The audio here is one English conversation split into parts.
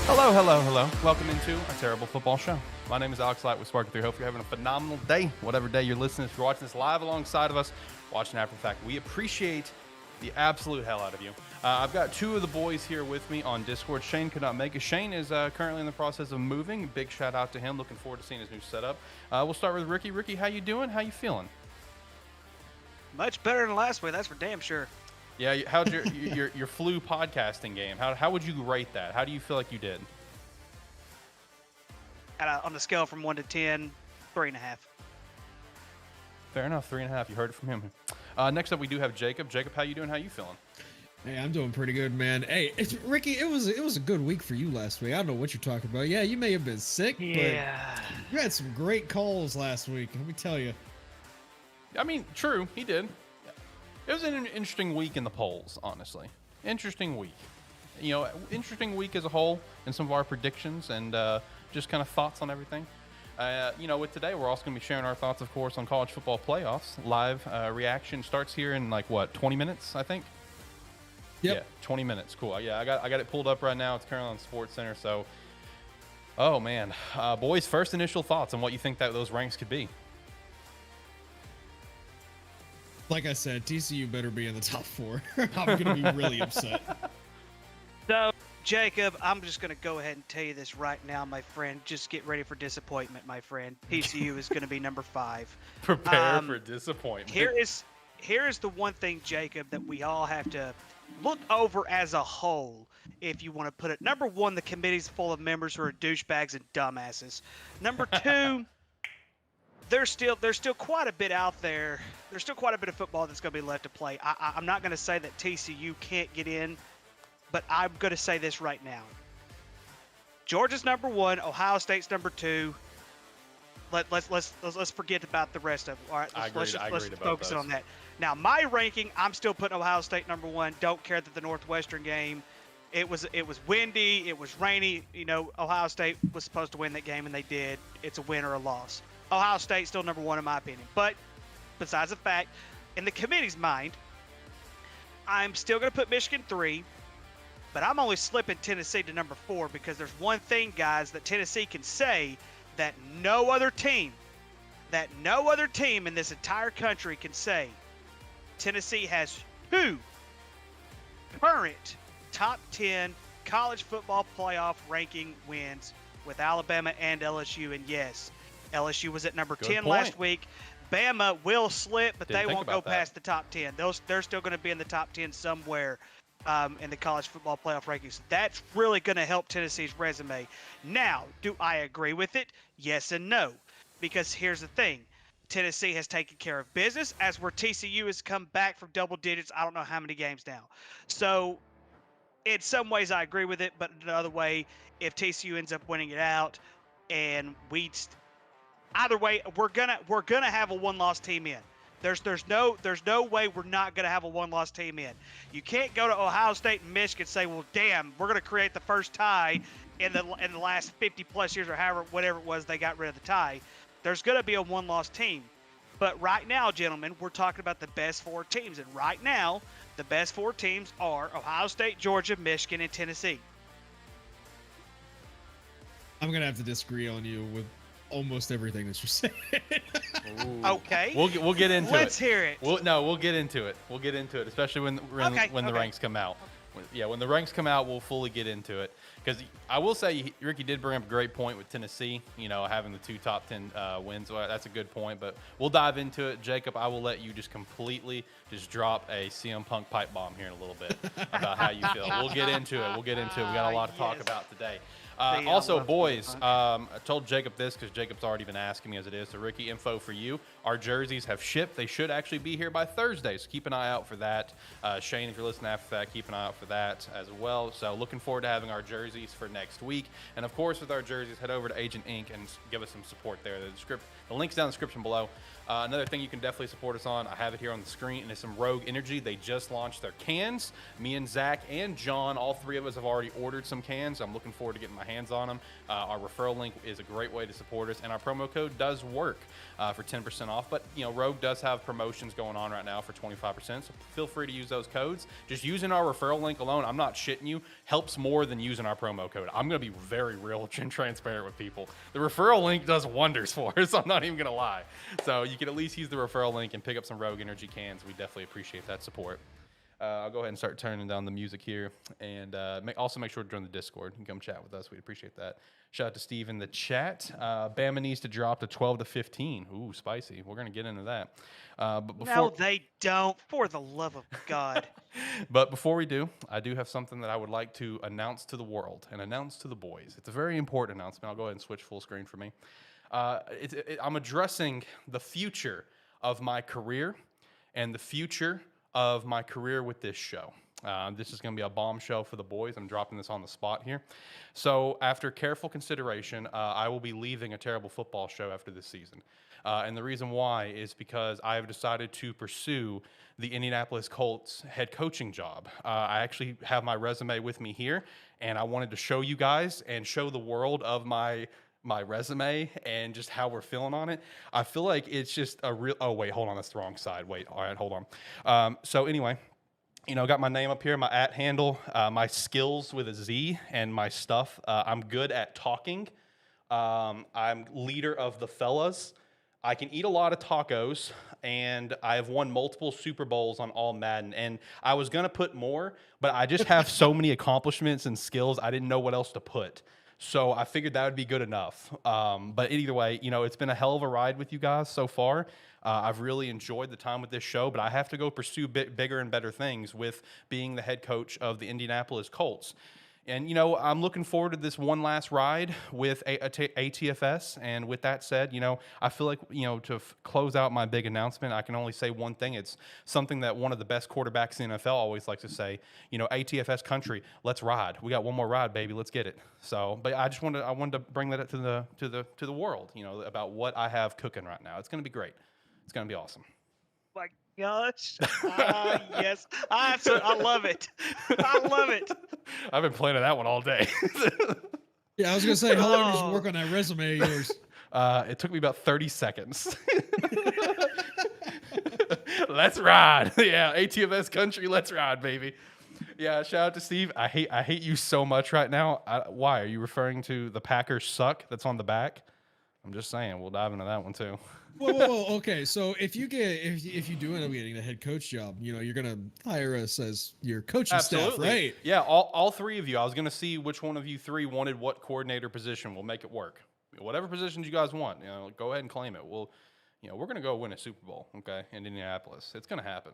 Hello, hello, hello. Welcome into our terrible football show. My name is Alex Light with Spark 3. Hope you're having a phenomenal day, whatever day you're listening. If you're watching this live alongside of us, watching after the fact, we appreciate the absolute hell out of you. I've got two of the boys here with me on Discord. Shane could not make it. Shane is currently in the process of moving. Big shout out to him. Looking forward to seeing his new setup. We'll start with Ricky. Ricky, how you doing? How you feeling? Much better than last week, that's for damn sure. Yeah, how'd your flu podcasting game? How would you rate that? How do you feel like you did? On the scale from 1 to 10, 3.5. Fair enough, 3.5. You heard it from him. Next up, we do have Jacob. Jacob, how you doing? How you feeling? Hey, I'm doing pretty good, man. Hey, Ricky, it was a good week for you last week. I don't know what you're talking about. Yeah, you may have been sick, but you had some great calls last week. Let me tell you. I mean, true, he did. It was an interesting week in the polls, honestly. Interesting week. You know, interesting week as a whole in some of our predictions and just kind of thoughts on everything. You know, with today, we're also going to be sharing our thoughts, of course, on college football playoffs. Live reaction starts here in, 20 minutes, I think? Yep. Yeah, 20 minutes. Cool. Yeah, I got it pulled up right now. It's currently on Sports Center, so... Oh, man. Boys, first initial thoughts on what you think that those ranks could be. Like I said, TCU better be in the top 4. I'm going to be really upset. So, Jacob, I'm just going to go ahead and tell you this right now, my friend. Just get ready for disappointment, my friend. TCU is going to be number 5. Prepare for disappointment. Here is the one thing, Jacob, that we all have to look over as a whole, if you want to put it. Number 1, the committee's full of members who are douchebags and dumbasses. Number 2... There's still quite a bit out there. There's still quite a bit of football that's going to be left to play. I'm not going to say that TCU can't get in, but I'm going to say this right now. Georgia's number 1. Ohio State's number 2. Let's forget about the rest of it. All right, let's focus on that. Now, my ranking, I'm still putting Ohio State number 1. Don't care that the Northwestern game, it was windy, it was rainy. You know, Ohio State was supposed to win that game, and they did. It's a win or a loss. Ohio State's still number 1 in my opinion. But besides the fact, in the committee's mind, I'm still going to put Michigan 3, but I'm only slipping Tennessee to number 4 because there's one thing, guys, that Tennessee can say that no other team in this entire country can say. Tennessee has 2 current top 10 college football playoff ranking wins with Alabama and LSU, and yes, LSU was at number 10 last week. Bama will slip, but they won't go past the top 10. They're still going to be in the top 10 somewhere in the college football playoff rankings. That's really going to help Tennessee's resume. Now, do I agree with it? Yes and no. Because here's the thing. Tennessee has taken care of business, as where TCU has come back from double digits, I don't know how many games now. So, in some ways I agree with it, but in another way, if TCU ends up winning it out and either way, we're gonna have a one-loss team in. There's no way we're not gonna have a one-loss team in. You can't go to Ohio State and Michigan and say, well, damn, we're gonna create the first tie in the last 50 plus years or whatever it was they got rid of the tie. There's gonna be a one-loss team. But right now, gentlemen, we're talking about the best 4 teams, and right now, the best 4 teams are Ohio State, Georgia, Michigan, and Tennessee. I'm gonna have to disagree on you with almost everything that you're saying. Okay. We'll get into it. Let's hear it. We'll get into it. We'll get into it, especially when the ranks come out. When the ranks come out, we'll fully get into it. Because I will say, Ricky did bring up a great point with Tennessee, you know, having the 2 top 10 wins. Well, that's a good point, but we'll dive into it. Jacob, I will let you just completely drop a CM Punk pipe bomb here in a little bit about how you feel. We'll get into it. We got a lot to talk about today. Also, boys, I told Jacob this because Jacob's already been asking me as it is. So, Ricky, info for you. Our jerseys have shipped. They should actually be here by Thursday, so keep an eye out for that. Shane, if you're listening after that, keep an eye out for that as well. So, looking forward to having our jerseys for next week. And, of course, with our jerseys, head over to Agent Inc. and give us some support there. The link's down in the description below. Another thing you can definitely support us on, I have it here on the screen, and it's some Rogue Energy. They just launched their cans. Me and Zach and John, all 3 of us have already ordered some cans. I'm looking forward to getting my hands on them. Our referral link is a great way to support us, and our promo code does work for 10% off. But, Rogue does have promotions going on right now for 25%, so feel free to use those codes. Just using our referral link alone, I'm not shitting you, helps more than using our promo code. I'm going to be very real and transparent with people. The referral link does wonders for us. I'm not even going to lie. So you can at least use the referral link and pick up some Rogue Energy cans. We definitely appreciate that support. I'll go ahead and start turning down the music here, and also make sure to join the Discord. You can come chat with us. We'd appreciate that. Shout out to Steve in the chat. Bama needs to drop to 12 to 15. Ooh, spicy. We're going to get into that. But before... No, they don't. For the love of God. But before we do, I do have something that I would like to announce to the world and announce to the boys. It's a very important announcement. I'll go ahead and switch full screen for me. I'm addressing the future of my career and the future of my career with this show. This is going to be a bombshell for the boys. I'm dropping this on the spot here. So after careful consideration, I will be leaving A Terrible Football Show after this season. And the reason why is because I have decided to pursue the Indianapolis Colts head coaching job. I actually have my resume with me here, and I wanted to show you guys and show the world of my resume and just how we're feeling on it. I feel like it's just a real... Oh, wait, hold on. That's the wrong side. Wait. All right, hold on. So anyway, got my name up here, my @ handle, my skills with a Z, and my stuff. I'm good at talking. I'm leader of the fellas. I can eat a lot of tacos, and I have won multiple Super Bowls on all Madden. And I was going to put more, but I just have so many accomplishments and skills, I didn't know what else to put. So I figured that would be good enough. But either way, it's been a hell of a ride with you guys so far. I've really enjoyed the time with this show, but I have to go pursue bigger and better things with being the head coach of the Indianapolis Colts. And, I'm looking forward to this one last ride with ATFS. And with that said, I feel like, to close out my big announcement, I can only say one thing. It's something that one of the best quarterbacks in the NFL always likes to say, ATFS country, let's ride. We got one more ride, baby. Let's get it. So, but I wanted to bring that to the world, about what I have cooking right now. It's going to be great. It's going to be awesome. My gosh. Yes. I love it. I love it. I've been planning that one all day. Yeah, I was going to say, how long did you work on that resume of yours? It took me about 30 seconds. Let's ride. Yeah, ATFS country, let's ride, baby. Yeah, shout out to Steve. I hate you so much right now. Why? Are you referring to the Packers suck that's on the back? I'm just saying, we'll dive into that one too. Whoa. Okay, so if you do end up getting the head coach job, you're gonna hire us as your coaching staff, right? Yeah, all three of you. I was gonna see which one of you three wanted what coordinator position. We'll make it work. Whatever positions you guys want, go ahead and claim it. We're gonna go win a Super Bowl, okay, in Indianapolis. It's gonna happen.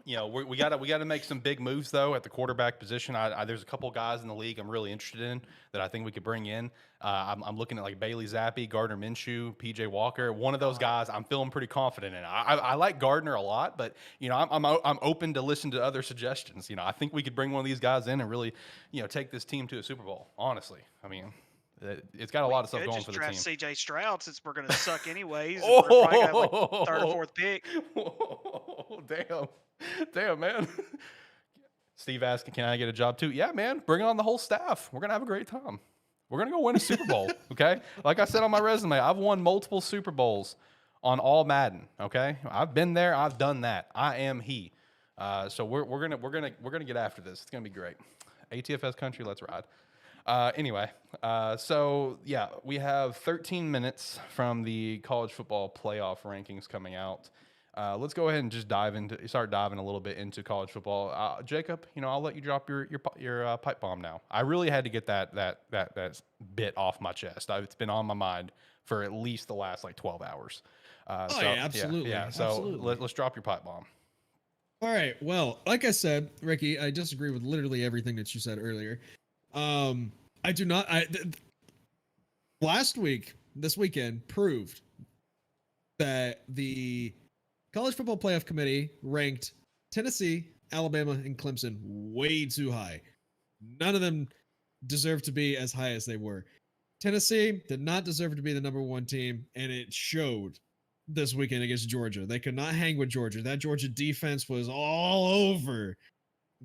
We got to make some big moves though at the quarterback position. There's a couple guys in the league I'm really interested in that I think we could bring in. I'm looking at like Bailey Zappi, Gardner Minshew, PJ Walker. One of those guys I'm feeling pretty confident in. I like Gardner a lot, but I'm open to listen to other suggestions. I think we could bring one of these guys in and really take this team to a Super Bowl. Honestly, I mean. It's got a lot of stuff going for the team. Just draft C.J. Stroud since we're going to suck anyways. We're probably going to have like third or fourth pick. Oh, damn, man. Steve asking, can I get a job too? Yeah, man. Bring on the whole staff. We're going to have a great time. We're going to go win a Super Bowl, okay? Like I said on my resume, I've won multiple Super Bowls on all Madden, okay? I've been there. I've done that. I am he. So we're gonna get after this. It's going to be great. ATFS country, let's ride. Anyway, so yeah, we have 13 minutes from the college football playoff rankings coming out. Let's go ahead and just start diving a little bit into college football. Jacob, I'll let you drop your pipe bomb now. I really had to get that bit off my chest. It's been on my mind for at least the last 12 hours. Yeah, absolutely. Yeah. So absolutely. Let's drop your pipe bomb. All right. Well, like I said, Ricky, I disagree with literally everything that you said earlier. I do not. This weekend proved that the College Football Playoff Committee ranked Tennessee, Alabama, and Clemson way too high. None of them deserved to be as high as they were. Tennessee did not deserve to be the number one team, and it showed this weekend against Georgia. They could not hang with Georgia. That Georgia defense was all over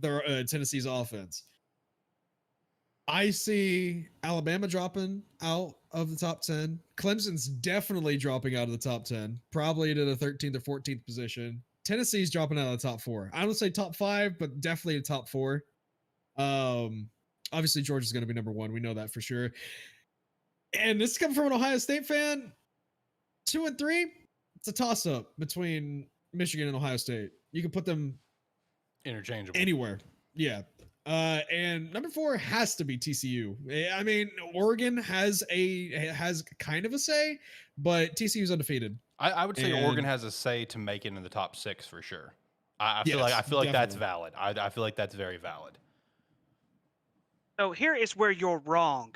Tennessee's offense. I see Alabama dropping out of the top 10. Clemson's definitely dropping out of the top 10, probably to the 13th or 14th position. Tennessee's dropping out of the top 4. I don't say top 5, but definitely the top 4. Obviously Georgia's going to be number 1. We know that for sure. And this is coming from an Ohio State fan. 2 and 3, it's a toss-up between Michigan and Ohio State. You can put them interchangeable anywhere. Yeah. And number 4 has to be TCU. I mean, Oregon has kind of a say, but TCU's undefeated. I would say Oregon has a say to make it in the top 6 for sure. I feel like that's valid. I feel like that's very valid. So here is where you're wrong.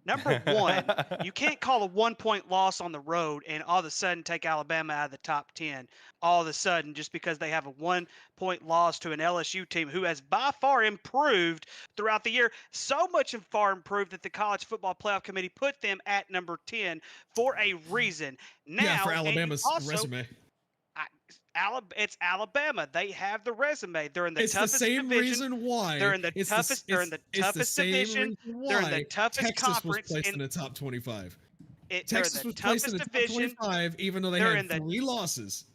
Number 1, you can't call a 1-point loss on the road and all of a sudden take Alabama out of the top 10 all of a sudden just because they have a 1-point loss to an LSU team who has by far improved throughout the year. So much far improved that the College Football Playoff Committee put them at number 10 for a reason. Now, for Alabama's resume. It's Alabama. They have the resume. They're in the toughest division. It's the same reason why. They're in the toughest. They're in the toughest division. They're in the toughest Texas conference. Was placed in the top 25. Texas was placed in the top 25, even though they had 3 losses.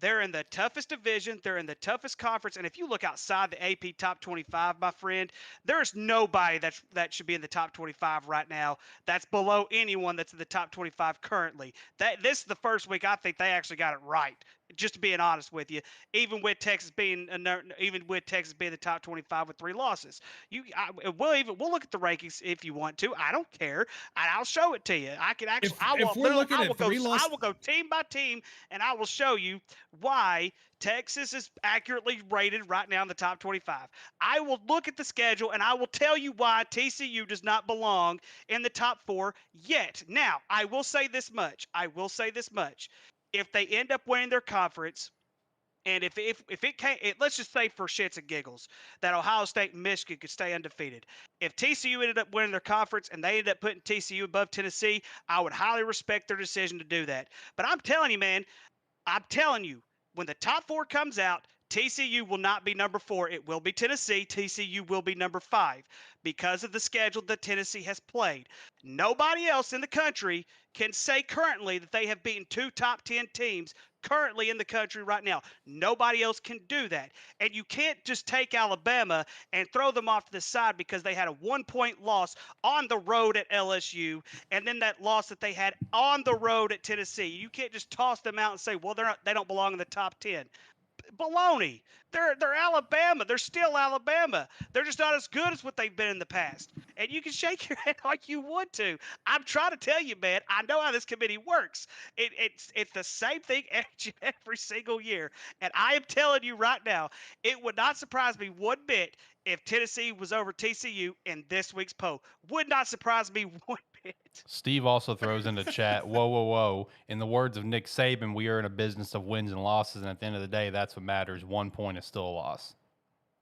They're in the toughest division. They're in the toughest conference. And if you look outside the AP top 25, my friend, there's nobody that should be in the top 25 right now that's below anyone that's in the top 25 currently. This is the first week I think they actually got it right. Just being honest with you, even with Texas being the top 25 with 3 losses, we'll look at the rankings if you want to. I don't care. I'll show it to you. I can actually. I will go team by team, and I will show you why Texas is accurately rated right now in the top 25. I will look at the schedule, and I will tell you why TCU does not belong in the top 4 yet. Now, I will say this much. If they end up winning their conference, and if it can't, let's just say for shits and giggles that Ohio State and Michigan could stay undefeated. If TCU ended up winning their conference and they ended up putting TCU above Tennessee, I would highly respect their decision to do that. But I'm telling you, man, when the top 4 comes out, TCU will not be number 4. It will be Tennessee. TCU will be number 5 because of the schedule that Tennessee has played. Nobody else in the country can say currently that they have beaten 2 top 10 teams currently in the country right now. Nobody else can do that. And you can't just take Alabama and throw them off to the side because they had a 1-point loss on the road at LSU and then that loss that they had on the road at Tennessee. You can't just toss them out and say, well, they don't belong in the top 10. Baloney. They're Alabama. They're still Alabama. They're just not as good as what they've been in the past. And you can shake your head like you want to. I'm trying to tell you, man, I know how this committee works. It's the same thing every single year. And I am telling you right now, it would not surprise me one bit if Tennessee was over TCU in this week's poll. Would not surprise me one bit. Steve also throws in the chat, whoa, whoa, whoa. In the words of Nick Saban, we are in a business of wins and losses, and at the end of the day, that's what matters. 1 point is still a loss.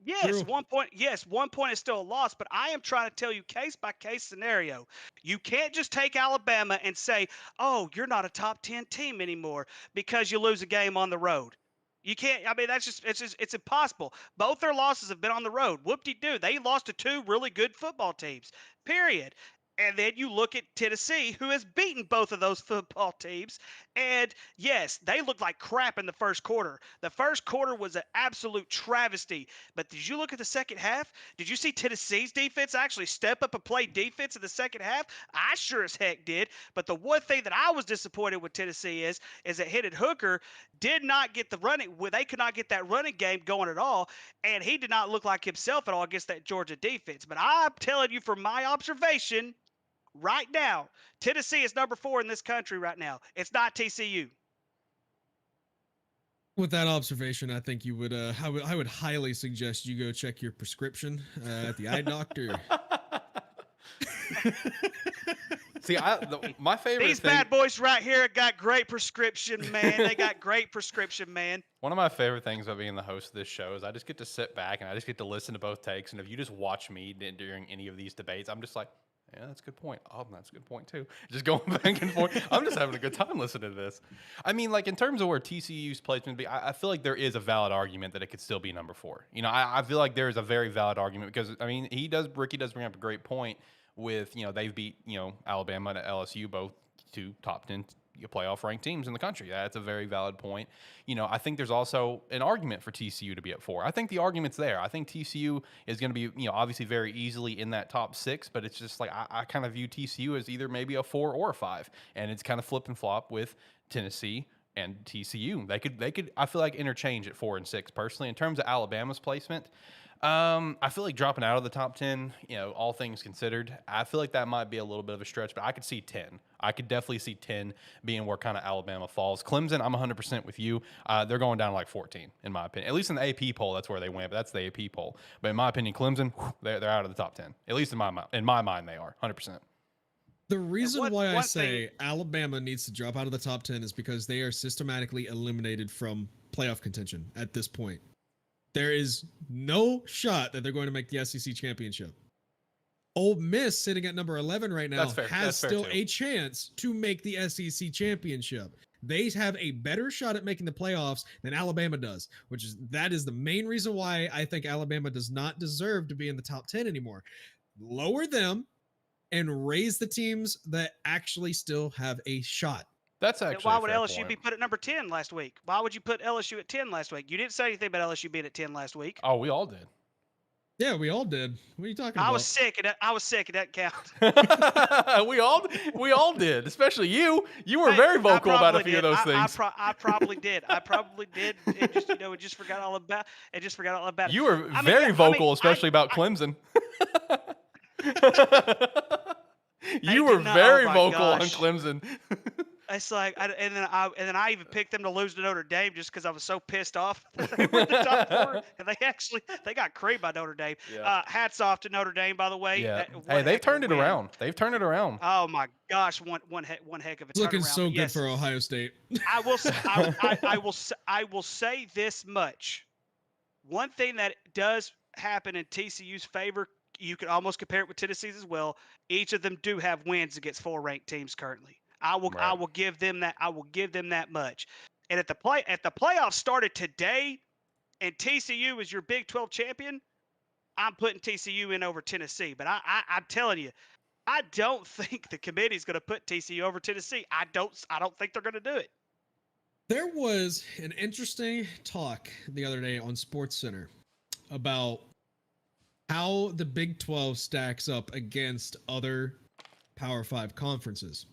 Yes, True. 1 point. Yes, 1 point is still a loss, but I am trying to tell you case by case scenario. You can't just take Alabama and say, "Oh, you're not a top 10 team anymore because you lose a game on the road." You can't. I mean, it's impossible. Both their losses have been on the road. Whoop-de-doo. They lost to 2 really good football teams. Period. And then you look at Tennessee, who has beaten both of those football teams. And yes, they looked like crap in the first quarter. The first quarter was an absolute travesty. But did you look at the second half? Did you see Tennessee's defense actually step up and play defense in the second half? I sure as heck did. But the one thing that I was disappointed with Tennessee is that Hendon Hooker did not get the running. They could not get that running game going at all. And he did not look like himself at all against that Georgia defense. But I'm telling you from my observation, right now, Tennessee is number 4 in this country right now. It's not TCU. With that observation, I think you would. I would highly suggest you go check your prescription at the eye doctor. See, my favorite. These bad boys right here got great prescription, man. They got great prescription, man. One of my favorite things about being the host of this show is I just get to sit back and I just get to listen to both takes. And if you just watch me during any of these debates, I'm just like, Yeah, that's a good point. Oh, that's a good point too. Just going back and forth. I'm just having a good time listening to this. I mean, like in terms of where TCU's placement be, I feel like there is a valid argument that it could still be number 4. You know, I feel like there is a very valid argument because I mean, Ricky does bring up a great point with, you know, they've beat, you know, Alabama and LSU, both 2 top 10 playoff ranked teams in the country. That's a very valid point. You know, I think there's also an argument for TCU to be at 4. I think the argument's there. I think TCU is going to be, you know, obviously very easily in that top 6, but it's just like I kind of view TCU as either maybe a 4 or a 5, and it's kind of flip and flop with Tennessee and TCU. They could I feel like interchange at 4 and 6 personally. In terms of Alabama's placement, I feel like dropping out of the top 10, you know, all things considered, I feel like that might be a little bit of a stretch, but I could see 10. I could definitely see 10 being where kind of Alabama falls. Clemson, I'm 100% with you. They're going down to like 14, in my opinion. At least in the AP poll, that's where they went, but that's the AP poll. But in my opinion, Clemson, they're out of the top 10. At least in my mind, they are 100%. The reason why I say Alabama needs to drop out of the top 10 is because they are systematically eliminated from playoff contention at this point. There is no shot that they're going to make the SEC championship. Ole Miss, sitting at number 11 right now, has still a chance to make the SEC championship. They have a better shot at making the playoffs than Alabama does, that is the main reason why I think Alabama does not deserve to be in the top 10 anymore. Lower them and raise the teams that actually still have a shot. That's actually why would LSU be put at number 10 last week? Why would you put LSU at 10 last week? You didn't say anything about LSU being at 10 last week. Oh, we all did. Yeah, we all did. What are you talking about? I was sick. It doesn't count. we all did, especially you. You were very vocal about a few of those things. I probably did. It just forgot all about it. You were very vocal, especially about Clemson. You were very vocal on Clemson. It's like, and then I even picked them to lose to Notre Dame just because I was so pissed off. They were in the top 4, and they got creamed by Notre Dame. Yeah. Hats off to Notre Dame, by the way. Yeah. Hey, they've turned it around. Oh my gosh, one heck of a turnaround. Looking so good for Ohio State. I will say this much. One thing that does happen in TCU's favor, you can almost compare it with Tennessee's as well. Each of them do have wins against 4 ranked teams currently. I will give them that. I will give them that much. And at the playoffs started today, and TCU is your Big 12 champion, I'm putting TCU in over Tennessee. But I'm telling you, I don't think the committee is going to put TCU over Tennessee. I don't think they're going to do it. There was an interesting talk the other day on SportsCenter about how the Big 12 stacks up against other Power 5 conferences.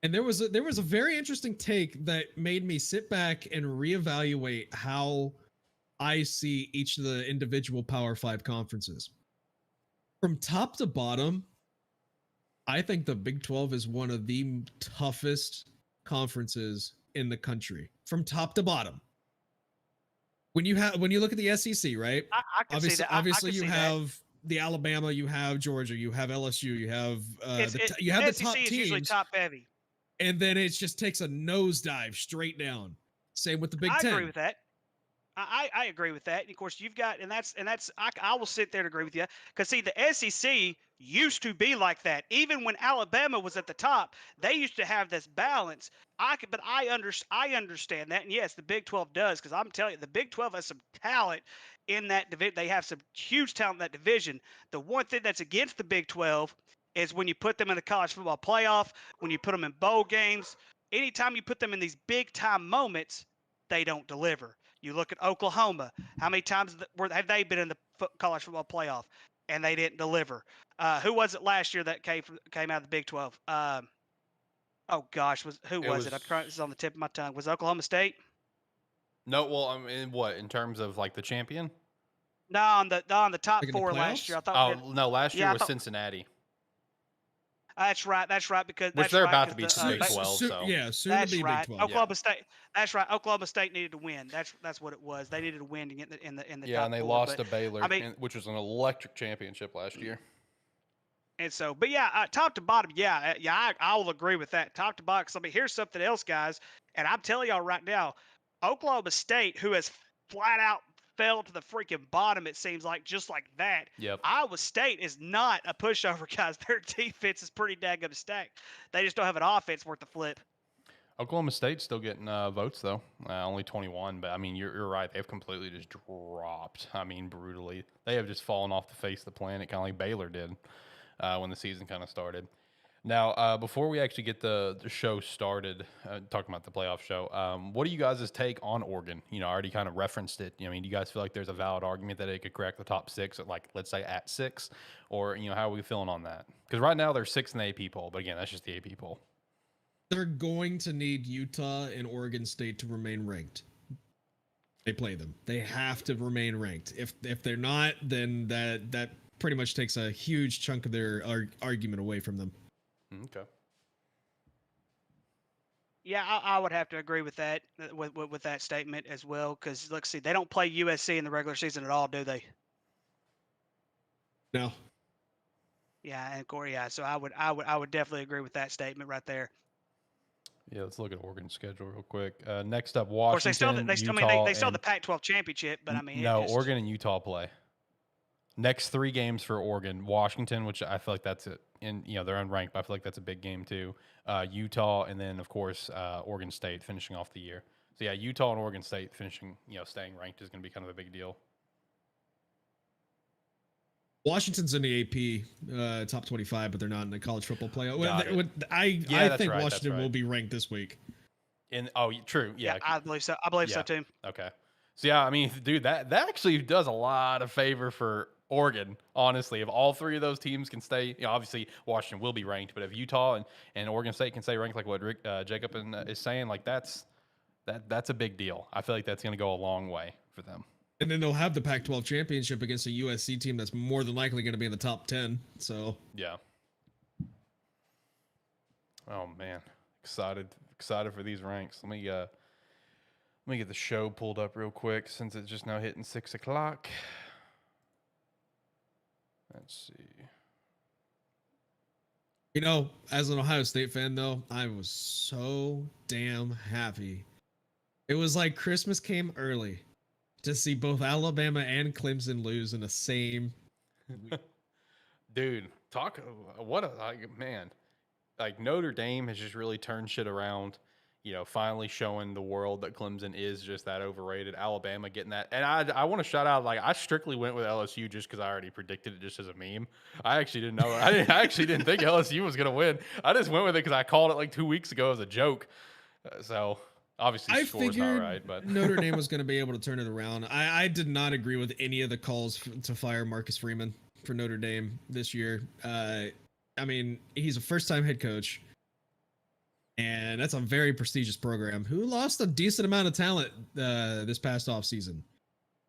And there was a very interesting take that made me sit back and reevaluate how I see each of the individual Power 5 conferences. From top to bottom, I think the Big 12 is one of the toughest conferences in the country, from top to bottom. When you look at the SEC, right? I can see that. Obviously, you have the Alabama, you have Georgia, you have LSU, you have the top teams. Usually top heavy. And then it just takes a nosedive straight down. Same with the Big Ten. I agree with that. I agree with that. And of course, you've got, and that's I will sit there and agree with you, because see, the SEC used to be like that. Even when Alabama was at the top, they used to have this balance. But I understand that, and yes, the Big 12 does, because I'm telling you, the Big 12 has some talent in that division. They have some huge talent in that division. The one thing that's against the Big 12 is when you put them in the college football playoff, when you put them in bowl games, anytime you put them in these big time moments, they don't deliver. You look at Oklahoma. How many times have they been in the college football playoff and they didn't deliver? Who was it last year that came out of the Big 12? Oh gosh, who was it? It's on the tip of my tongue. Was it Oklahoma State? No, well, I mean, what, in terms of like the champion? No, on the top like 4 last year. I thought. Oh no, last year was Cincinnati. That's right. Because they're about to be Big 12. So yeah, soon that's to be right. Big 12. Oklahoma State. That's right. Oklahoma State needed to win. That's what it was. They needed to win to get in the yeah, top and they 4, lost to Baylor, which was an electric championship last year. And so, but yeah, top to bottom, I will agree with that. Top to bottom. I mean, here's something else, guys, and I'm telling y'all right now, Oklahoma State, who has flat out fell to the freaking bottom, it seems like, just like that. Yep. Iowa State is not a pushover, guys. Their defense is pretty daggum stacked. They just don't have an offense worth the flip. Oklahoma State's still getting votes, though. Only 21, but, I mean, you're right. They've completely just dropped, I mean, brutally. They have just fallen off the face of the planet, kind of like Baylor did when the season kind of started. Now, before we actually get the show started, talking about the playoff show, what do you guys' take on Oregon? You know, I already kind of referenced it. I mean, do you guys feel like there's a valid argument that they could crack the top 6, at, like, let's say at 6? Or, you know, how are we feeling on that? Because right now they're 6th in the AP poll, but again, that's just the AP poll. They're going to need Utah and Oregon State to remain ranked. They play them. They have to remain ranked. If they're not, then that pretty much takes a huge chunk of their argument away from them. Okay. Yeah, I would have to agree with that with that statement as well. Because let's see, they don't play USC in the regular season at all, do they? No. Yeah, and Corey, yeah. So I would definitely agree with that statement right there. Yeah, let's look at Oregon's schedule real quick. Next up, Washington, Of course, they still Utah, they still have the Pac-12 championship, but I mean, no, Oregon and Utah play. Next 3 games for Oregon: Washington, which I feel like that's it, and you know they're unranked, but I feel like that's a big game too. Utah, and then of course Oregon State finishing off the year. So yeah, Utah and Oregon State finishing, you know, staying ranked is going to be kind of a big deal. Washington's in the AP top 25, but they're not in the college football playoff. I think right, Washington will be ranked this week. True. Yeah, I believe so. I believe so too. Okay. So yeah, I mean, dude, that actually does a lot of favor for Oregon. Honestly, if all 3 of those teams can stay, you know, obviously Washington will be ranked, but if Utah and Oregon State can stay ranked, like what Rick Jacob is saying, like that's a big deal. I feel like that's going to go a long way for them. And then they'll have the Pac-12 championship against a USC team that's more than likely going to be in the top 10. So yeah. Oh man, excited for these ranks. Let me get the show pulled up real quick since it's just now hitting 6 o'clock. Let's see. You know, as an Ohio State fan, though, I was so damn happy. It was like Christmas came early to see both Alabama and Clemson lose in the same week. Dude, man. Like Notre Dame has just really turned shit around. You know, finally showing the world that Clemson is just that overrated. Alabama getting that. And I want to shout out, like, I strictly went with LSU just because I already predicted it just as a meme. I actually didn't know. I actually didn't think LSU was going to win. I just went with it because I called it like 2 weeks ago as a joke. So, obviously, the score's not right. But Notre Dame was going to be able to turn it around. I did not agree with any of the calls to fire Marcus Freeman for Notre Dame this year. I mean, he's a first-time head coach. And that's a very prestigious program who lost a decent amount of talent this past offseason.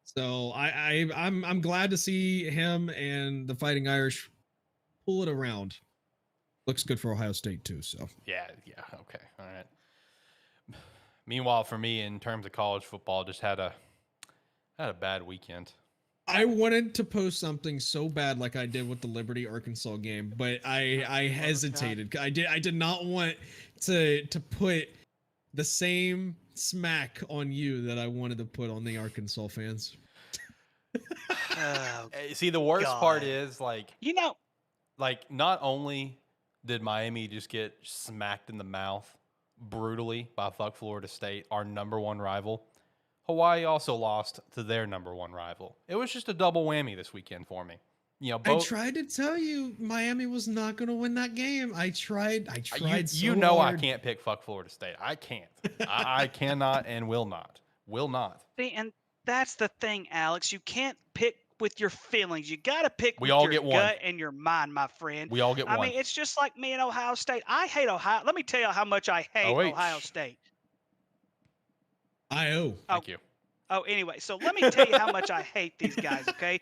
So I'm glad to see him and the Fighting Irish pull it around. Looks good for Ohio State too. So yeah, okay, all right. Meanwhile, for me, in terms of college football, just had a bad weekend. I wanted to post something so bad like I did with the Liberty Arkansas game, but I hesitated. I did not want to put the same smack on you that I wanted to put on the Arkansas fans. See, the worst part is, like, you know, like, not only did Miami just get smacked in the mouth brutally by Florida State, our number 1 rival, Hawaii also lost to their number 1 rival. It was just a double whammy this weekend for me. You know, I tried to tell you Miami was not going to win that game. I tried you know hard. I can't pick Florida State. I can't. I cannot and will not. Will not. See, and that's the thing, Alex. You can't pick with your feelings. You got to pick with your gut and your mind, my friend. We all get one. I mean, it's just like me and Ohio State. I hate Ohio. Let me tell you how much I hate Ohio State. Thank you. Oh, anyway, so let me tell you how much I hate these guys, okay?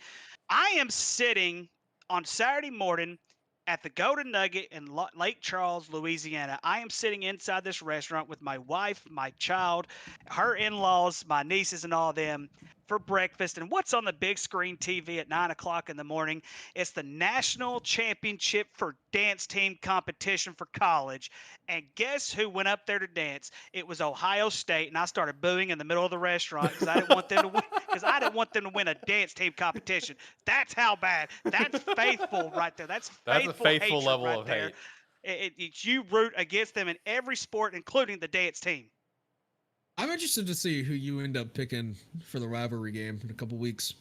I am sitting on Saturday morning at the Golden Nugget in Lake Charles, Louisiana. I am sitting inside this restaurant with my wife, my child, her in-laws, my nieces, and all of them. for breakfast, and what's on the big screen TV at 9 o'clock in the morning? It's the National Championship for Dance Team competition for college. And guess who went up there to dance? It was Ohio State, and I started booing in the middle of the restaurant because I didn't want them to win. Because I didn't want them to win a dance team competition. That's how bad. That's faithful right there. That's a faithful hatred level right of there. hate. It's you root against them in every sport, including the dance team. I'm interested to see who you end up picking for the rivalry game in a couple weeks.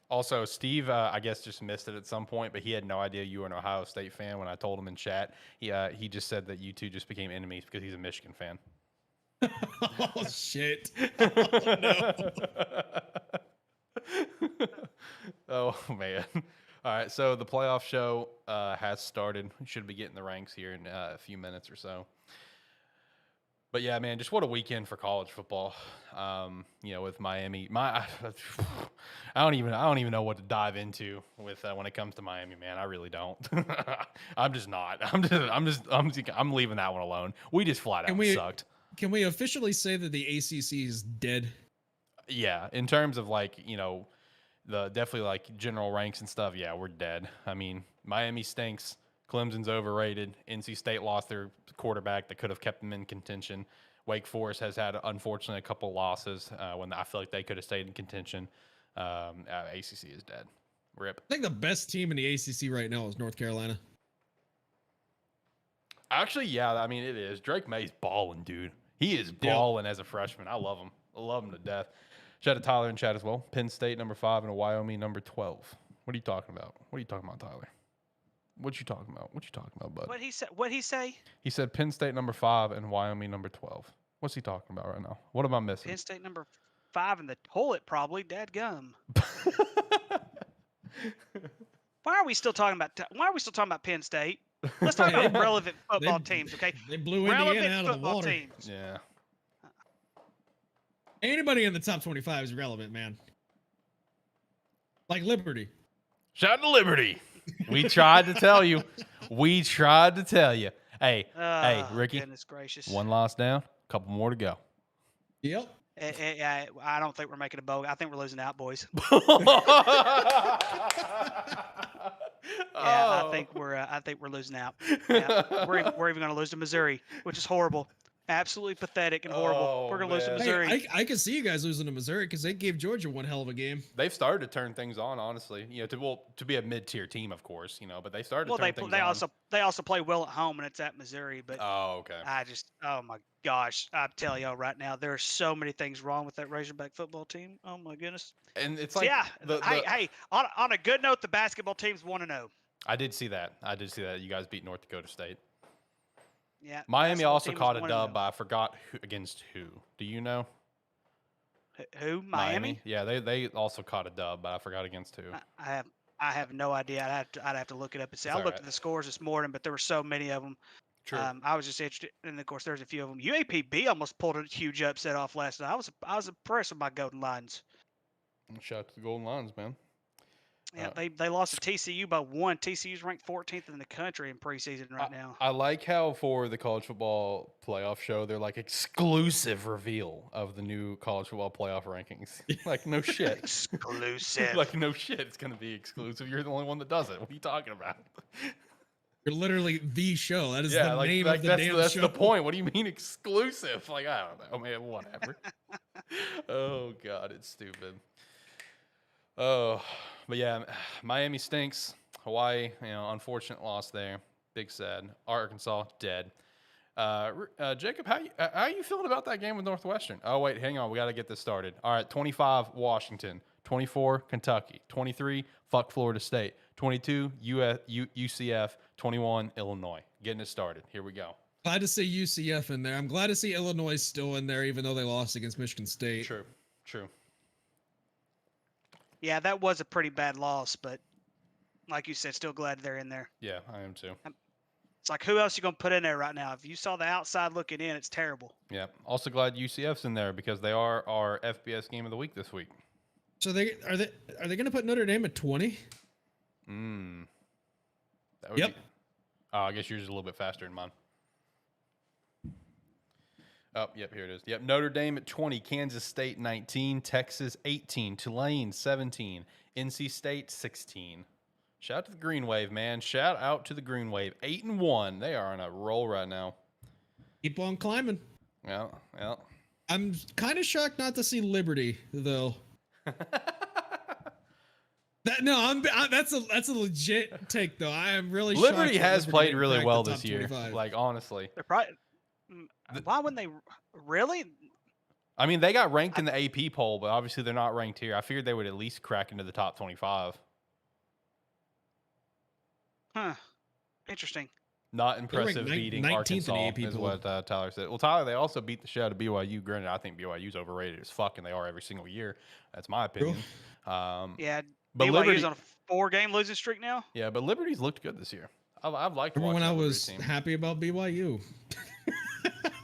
Also, Steve, I guess just missed it at some point, but he had no idea you were an Ohio State fan when I told him in chat. He just said that you two just became enemies because he's a Michigan fan. Oh, shit. Oh, no. Oh, man. All right, so the playoff show has started. We should be getting the ranks here in a few minutes or so. But yeah, man, just what a weekend for college football. With Miami, I don't even know what to dive into with when it comes to Miami, man. I really don't. I'm just not. I'm leaving that one alone. We just flat out sucked. Can we officially say that the ACC is dead? Yeah, in terms of the definitely like general ranks and stuff. Yeah, we're dead. I mean, Miami stinks. Clemson's overrated. NC State lost their quarterback that could have kept them in contention. Wake Forest has had, unfortunately, a couple losses when I feel like they could have stayed in contention. ACC is dead. Rip. I think the best team in the ACC right now is North Carolina. Actually, yeah. I mean, it is. Drake May's balling, dude. He is balling as a freshman. I love him. I love him to death. Shout out to Tyler in chat as well. Penn State number 5 and Wyoming number 12. What are you talking about? What are you talking about, Tyler? What you talking about? What you talking about, bud? What'd he say? He said Penn State number 5 and Wyoming number 12. What's he talking about right now? What am I missing? Penn State number 5 in the toilet, probably. Dadgum. Why are we still talking about Penn State? Let's talk about relevant football teams, okay? They blew Indiana out of the water. Teams. Yeah. Anybody in the top 25 is relevant, man. Like Liberty. Shout out to Liberty. We tried to tell you. We tried to tell you. Hey, Ricky. Goodness gracious. One loss down. Couple more to go. Yep. I don't think we're making a bowl. I think we're losing out, boys. I think we're losing out. Yeah, we're even going to lose to Missouri, which is horrible. Absolutely pathetic and horrible. We're going to lose to Missouri. Hey, I can see you guys losing to Missouri because they gave Georgia one hell of a game. They've started to turn things on, honestly. To be a mid-tier team, of course, but they started to turn things on. They also play well at home, and it's at Missouri. But okay. Oh my gosh, I'm telling y'all right now, there are so many things wrong with that Razorback football team. Oh my goodness. And it's like, hey, on a good note, the basketball team's 1-0. I did see that. You guys beat North Dakota State. Yeah. Miami also caught a dub, but I forgot against who. Do you know? Who? Miami? Yeah, they also caught a dub, but I forgot against who. I have no idea. I'd have to look it up and see. I looked at the scores this morning, but there were so many of them. True. I was just interested, and of course, there's a few of them. UAPB almost pulled a huge upset off last night. I was impressed with my Golden Lions. Shout out to the Golden Lions, man. Yeah, they lost to TCU by 1. TCU's ranked 14th in the country in preseason right now. I like how for the college football playoff show, they're like exclusive reveal of the new college football playoff rankings. Like, no shit. Exclusive. Like, no shit. It's going to be exclusive. You're the only one that does it. What are you talking about? You're literally the show. That is the name of the damn show. That's the point. What do you mean exclusive? Like, I don't know, man. Whatever. Oh, God. It's stupid. Oh, but yeah, Miami stinks. Hawaii, unfortunate loss there. Big sad. Arkansas, dead. Jacob, how are you feeling about that game with Northwestern? Oh, wait, hang on. We got to get this started. All right, 25, Washington. 24, Kentucky. 23, fuck Florida State. 22, UCF. 21, Illinois. Getting it started. Here we go. Glad to see UCF in there. I'm glad to see Illinois still in there, even though they lost against Michigan State. True. Yeah, that was a pretty bad loss, but like you said, still glad they're in there. Yeah, I am too. It's like, who else you going to put in there right now? If you saw the outside looking in, it's terrible. Yeah. Also glad UCF's in there because they are our FBS game of the week this week. So are they going to put Notre Dame at 20? That would be, I guess yours is a little bit faster than mine. Oh, yep, here it is. Yep, Notre Dame at 20, Kansas State 19, Texas 18, Tulane 17, NC State 16. Shout out to the Green Wave, man. Shout out to the Green Wave. 8-1. They are on a roll right now. Keep on climbing. Yeah. I'm kind of shocked not to see Liberty though. That's a legit take though. I am really shocked. Liberty has played really well this year. 25. Like honestly, they're probably. Why wouldn't they? Really? I mean, they got ranked in the AP poll, but obviously they're not ranked here. I figured they would at least crack into the top 25. Huh. Interesting. Not impressive beating Arkansas is what Tyler said. Well, Tyler, they also beat the shit out of BYU. Granted, I think BYU's overrated as fuck, and they are every single year. That's my opinion. Yeah, but BYU's on a 4-game losing streak now. Yeah, but Liberty's looked good this year. I've liked watching when I was team. happy about BYU.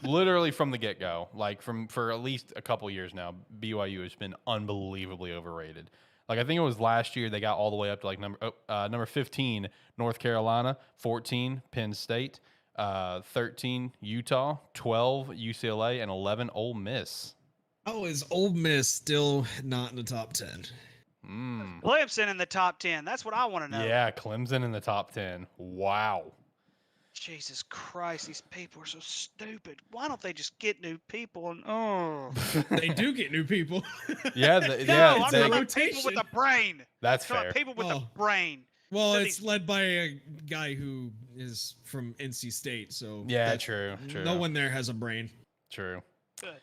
Literally from the get-go, like for at least a couple years now, BYU has been unbelievably overrated. Like I think it was last year they got all the way up to like number 15 North Carolina, 14 Penn State, 13 Utah, 12 UCLA, and 11 Ole Miss. Oh, is Ole Miss still not in the top 10? Clemson in the top 10. That's what I want to know. Yeah, Clemson in the top 10. Wow. Jesus Christ, these people are so stupid. Why don't they just get new people? And they do get new people. Yeah, I'm rotation. People with a brain. That's fair. People with a brain. Well, it's led by a guy who is from NC State, so yeah, true. No one there has a brain. True. Good.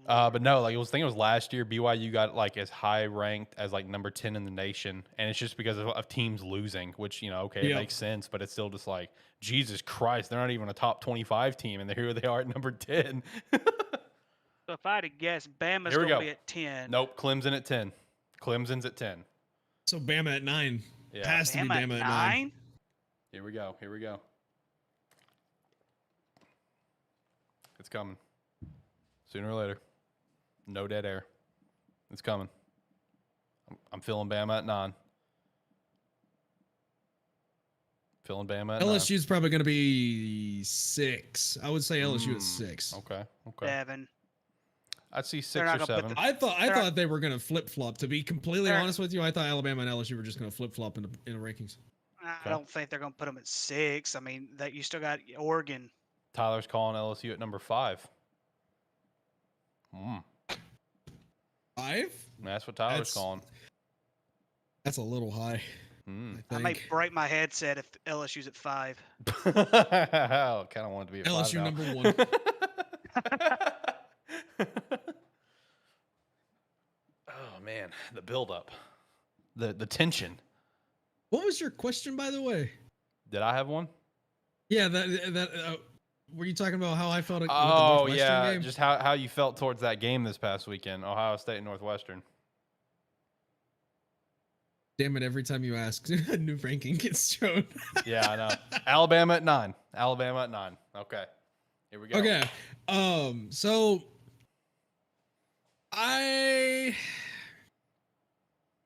But no, like I think it was last year. BYU got like as high ranked as like number 10 in the nation, and it's just because of teams losing, which it makes sense, but it's still just like Jesus Christ, they're not even a top 25 team, and here they are at number 10. So if I had to guess, Bama's gonna be at 10. Nope, Clemson at 10. Clemson's at 10. So Bama at 9. Yeah. Has to be Bama at 9. Here we go. It's coming. Sooner or later. No dead air. It's coming. I'm feeling Bama at 9. Feeling Bama at LSU's probably going to be 6. I would say LSU at 6. Okay. 7. I'd see 6 or 7. I thought they were going to flip-flop. To be completely honest with you, I thought Alabama and LSU were just going to flip-flop in the rankings. I don't think they're going to put them at 6. I mean, that you still got Oregon. Tyler's calling LSU at number 5. 5? That's what Tyler's calling. That's a little high. I may break my headset if LSU's at 5. Kind of want to be at LSU 5 number 1. Oh man, the build-up, the tension. What was your question, by the way? Did I have one? Yeah, that were you talking about how I felt? With the Northwestern game? Just how you felt towards that game this past weekend, Ohio State and Northwestern. Damn it! Every time you ask, a new ranking gets shown. Yeah, I know. Alabama at 9. Okay, here we go. Okay, so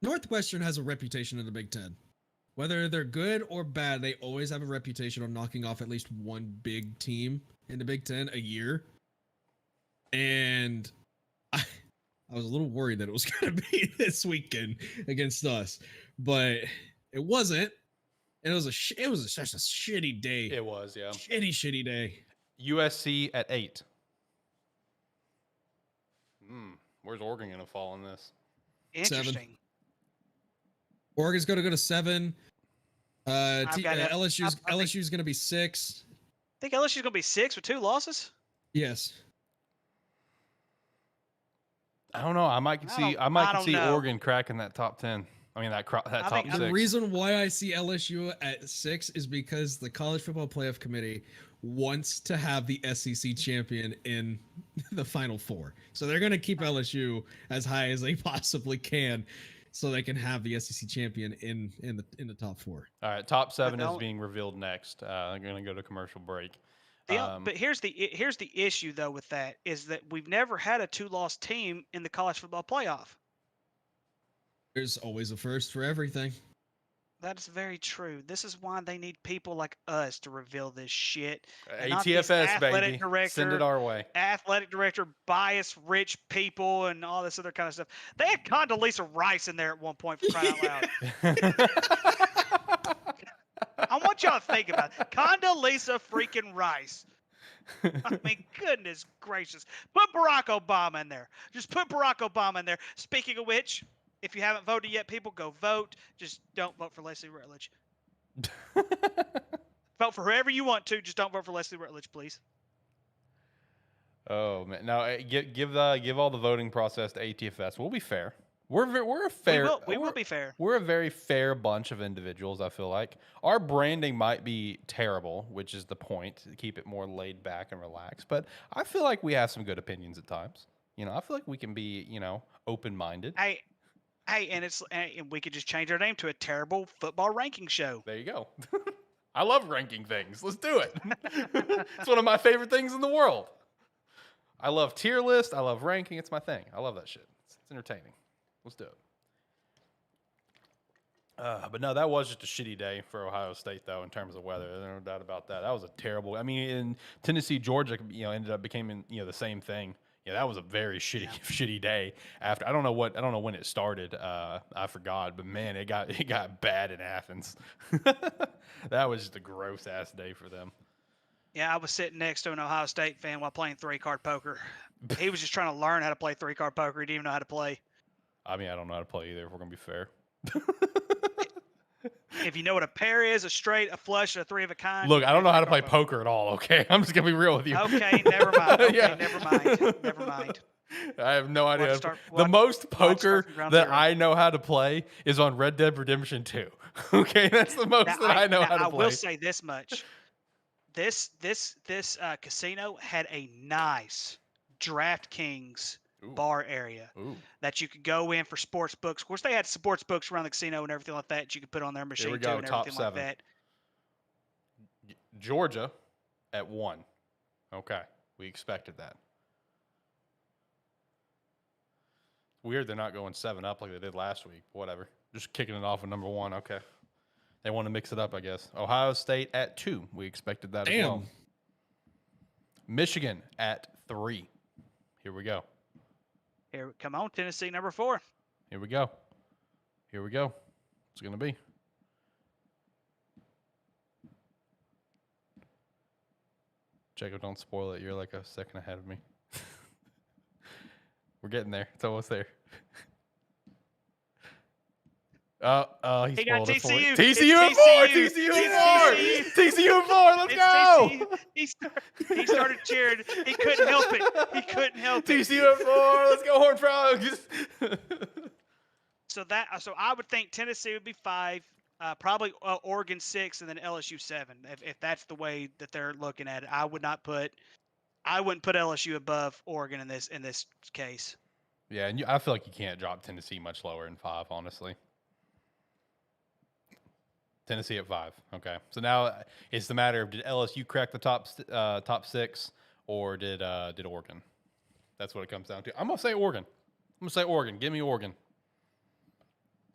Northwestern has a reputation in the Big Ten. Whether they're good or bad, they always have a reputation of knocking off at least one big team in the Big Ten a year. And I was a little worried that it was going to be this weekend against us, but it wasn't. And it was such a shitty day. It was, yeah. Shitty day. USC at 8. Where's Oregon going to fall in this? Interesting. 7. Oregon's going to go to 7. LSU's going to be 6. Think LSU's going to be 6 with 2 losses? Yes. I don't know. I might see Oregon cracking that top 10. I mean that top 6. The reason why I see LSU at 6 is because the College Football Playoff Committee wants to have the SEC champion in the Final Four. So they're going to keep LSU as high as they possibly can, so they can have the SEC champion in the top 4. All right, top 7 is being revealed next. I'm going to go to commercial break. But here's the issue though with that is that we've never had a 2-loss team in the college football playoff. There's always a first for everything. That is very true. This is why they need people like us to reveal this shit. And not these ATFS, baby. Send it our way. Athletic director, biased, rich people, and all this other kind of stuff. They had Condoleezza Rice in there at one point, for crying out loud. I want y'all to think about it. Condoleezza freaking Rice. I mean, goodness gracious. Put Barack Obama in there. Just put Barack Obama in there. Speaking of which, if you haven't voted yet, people go vote. Just don't vote for Leslie Rutledge. Vote for whoever you want to. Just don't vote for Leslie Rutledge, please. Oh man! Now give all the voting process to ATFS. We'll be fair. We're a fair. We will be fair. We're a very fair bunch of individuals. I feel like our branding might be terrible, which is the point, to keep it more laid back and relaxed. But I feel like we have some good opinions at times. You know, I feel like we can be, open minded. Hey, and we could just change our name to a terrible football ranking show. There you go. I love ranking things. Let's do it. It's one of my favorite things in the world. I love tier list. I love ranking. It's my thing. I love that shit. It's entertaining. Let's do it. But no, that was just a shitty day for Ohio State, though, in terms of weather. There's no doubt about that. That was a terrible. I mean, in Tennessee, Georgia, ended up becoming the same thing. Yeah, that was a very shitty day. After I don't know when it started. I forgot, but man, it got bad in Athens. That was just a gross ass day for them. Yeah, I was sitting next to an Ohio State fan while playing 3-card poker. He was just trying to learn how to play 3-card poker. He didn't even know how to play. I mean, I don't know how to play either, if we're going to be fair. If you know what a pair is, a straight, a flush, a three of a kind. Look, I don't know how to play poker at all, okay? I'm just going to be real with you. Okay, never mind. Okay, yeah. Never mind. I have no idea. The most poker that I know how to play is on Red Dead Redemption 2. Okay, that's the most I know how to play. I will say this much. This casino had a nice DraftKings bar area that you could go in for sports books. Of course, they had sports books around the casino and everything like that you could put on their machine too and everything like that. Georgia at 1. Okay, we expected that. Weird they're not going 7-up like they did last week. Whatever. Just kicking it off with number 1. Okay. They want to mix it up, I guess. Ohio State at 2. We expected that as well. Michigan at 3. Here we go. Here, come on, Tennessee, number 4. Here we go. It's going to be. Jacob, don't spoil it. You're like a second ahead of me. We're getting there. It's almost there. He got TCU. TCU at 4. TCU at 4. Let's go. He started cheering. He couldn't help it. TCU at 4. Let's go, Horned Frogs. So I would think Tennessee would be 5, probably Oregon 6, and then LSU 7. If that's the way that they're looking at it, I wouldn't put LSU above Oregon in this case. Yeah, and I feel like you can't drop Tennessee much lower than 5, honestly. Tennessee at 5. Okay, so now it's the matter of, did LSU crack the top 6, or did Oregon? That's what it comes down to. I'm gonna say Oregon. Give me Oregon.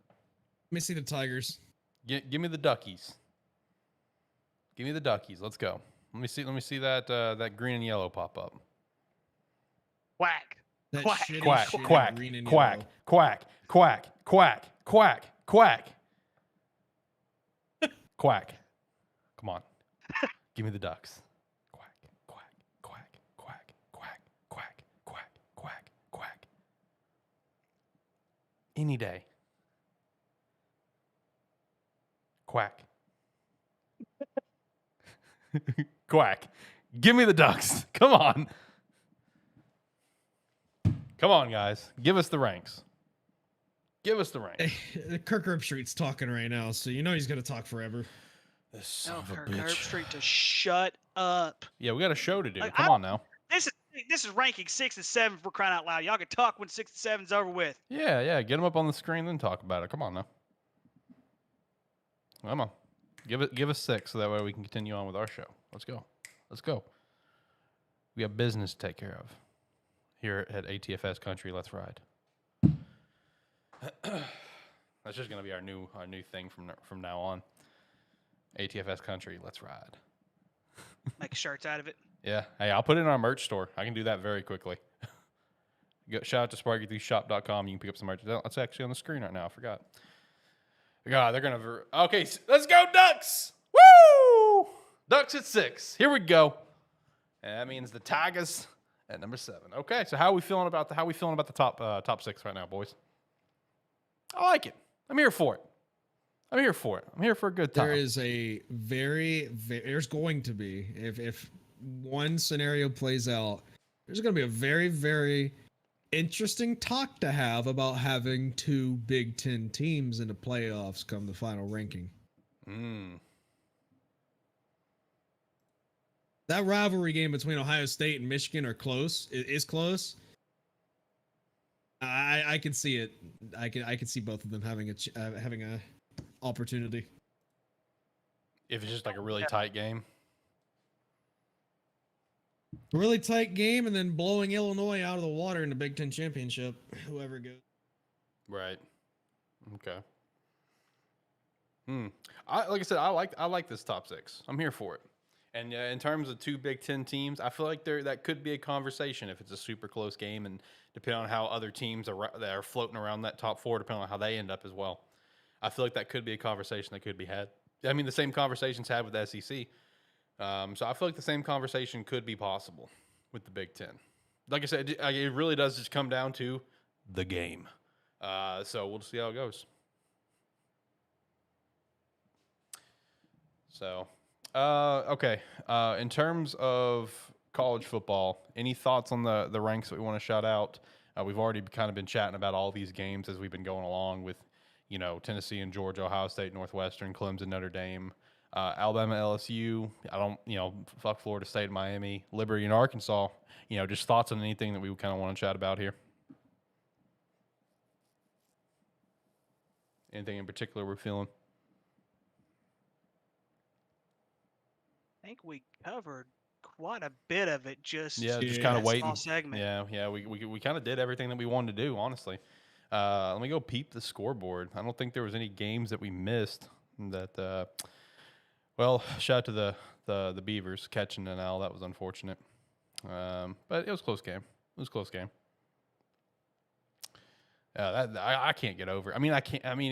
Let me see the Tigers. Give me the Duckies. Let's go. Let me see that green and yellow pop up. Quack. Quack. Quack. Come on. Give me the Ducks. Quack. Any day. Quack. Quack. Give me the Ducks. Come on. Come on, guys. Give us the ranks. Hey, Kirk Herbstreit's talking right now, so you know he's going to talk forever. This son of a Kirk bitch. Herbstreit to shut up. Yeah, we got a show to do. Come on now. This is ranking 6 and 7 for crying out loud. Y'all can talk when 6 and 7's over with. Yeah. Get them up on the screen, then talk about it. Come on now. Come on. Give us 6 so that way we can continue on with our show. Let's go. We have business to take care of here at ATFS Country. Let's ride. That's just gonna be our new thing from now on. ATFS country, let's ride. Make shirts out of it. Yeah. Hey, I'll put it in our merch store. I can do that very quickly. Shout out to sparky3shop.com. You can pick up some merch. That's actually on the screen right now. I forgot. God, they're going to... Okay, let's go, Ducks! Woo! Ducks at 6. Here we go. And that means the Tigers at number 7. Okay, so how are we feeling about the top 6 right now, boys? I like it. I'm here for it. I'm here for a good time. There is a there's going to be, if one scenario plays out, there's going to be a very, very interesting talk to have about having 2 Big Ten teams in the playoffs come the final ranking. That rivalry game between Ohio State and Michigan is close. I can see it. I can see both of them having a opportunity. If it's just like a really tight game. Really tight game, and then blowing Illinois out of the water in the Big Ten championship. Whoever goes. Right. Okay. Like I said, I like this top 6. I'm here for it. And in terms of 2 Big Ten teams, I feel like that could be a conversation if it's a super close game, and depending on how other teams that are floating around that top 4, depending on how they end up as well. I feel like that could be a conversation that could be had. I mean, the same conversations had with the SEC. So I feel like the same conversation could be possible with the Big Ten. Like I said, it really does just come down to the game. So we'll see how it goes. So, okay. In terms of college football, any thoughts on the ranks that we want to shout out? We've already kind of been chatting about all these games as we've been going along with, Tennessee and Georgia, Ohio State, Northwestern, Clemson, Notre Dame. Alabama, LSU, fuck Florida State, Miami, Liberty, and Arkansas. Just thoughts on anything that we kind of want to chat about here. Anything in particular we're feeling? I think we covered quite a bit of it. Just kind of waiting. Small segment. Yeah. We kind of did everything that we wanted to do. Honestly, let me go peep the scoreboard. I don't think there was any games that we missed that. Well, shout out to the Beavers catching an L. That was unfortunate. But it was a close game. I can't get over. I mean,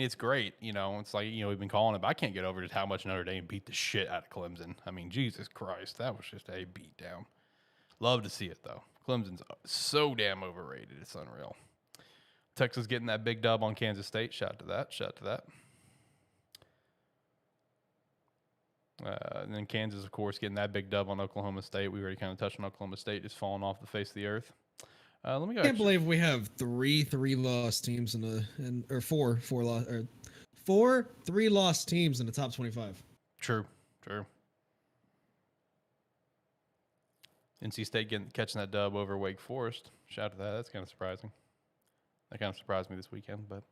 it's great. It's like, we've been calling it, but I can't get over just how much Notre Dame beat the shit out of Clemson. I mean, Jesus Christ, that was just a beatdown. Love to see it, though. Clemson's so damn overrated. It's unreal. Texas getting that big dub on Kansas State. Shout out to that. And then Kansas, of course, getting that big dub on Oklahoma State. We already kind of touched on Oklahoma State just falling off the face of the earth. I can't believe we have three lost teams four 3-loss teams in the top 25. True. NC State catching that dub over Wake Forest. Shout out to that. That's kind of surprising. That kind of surprised me this weekend, but.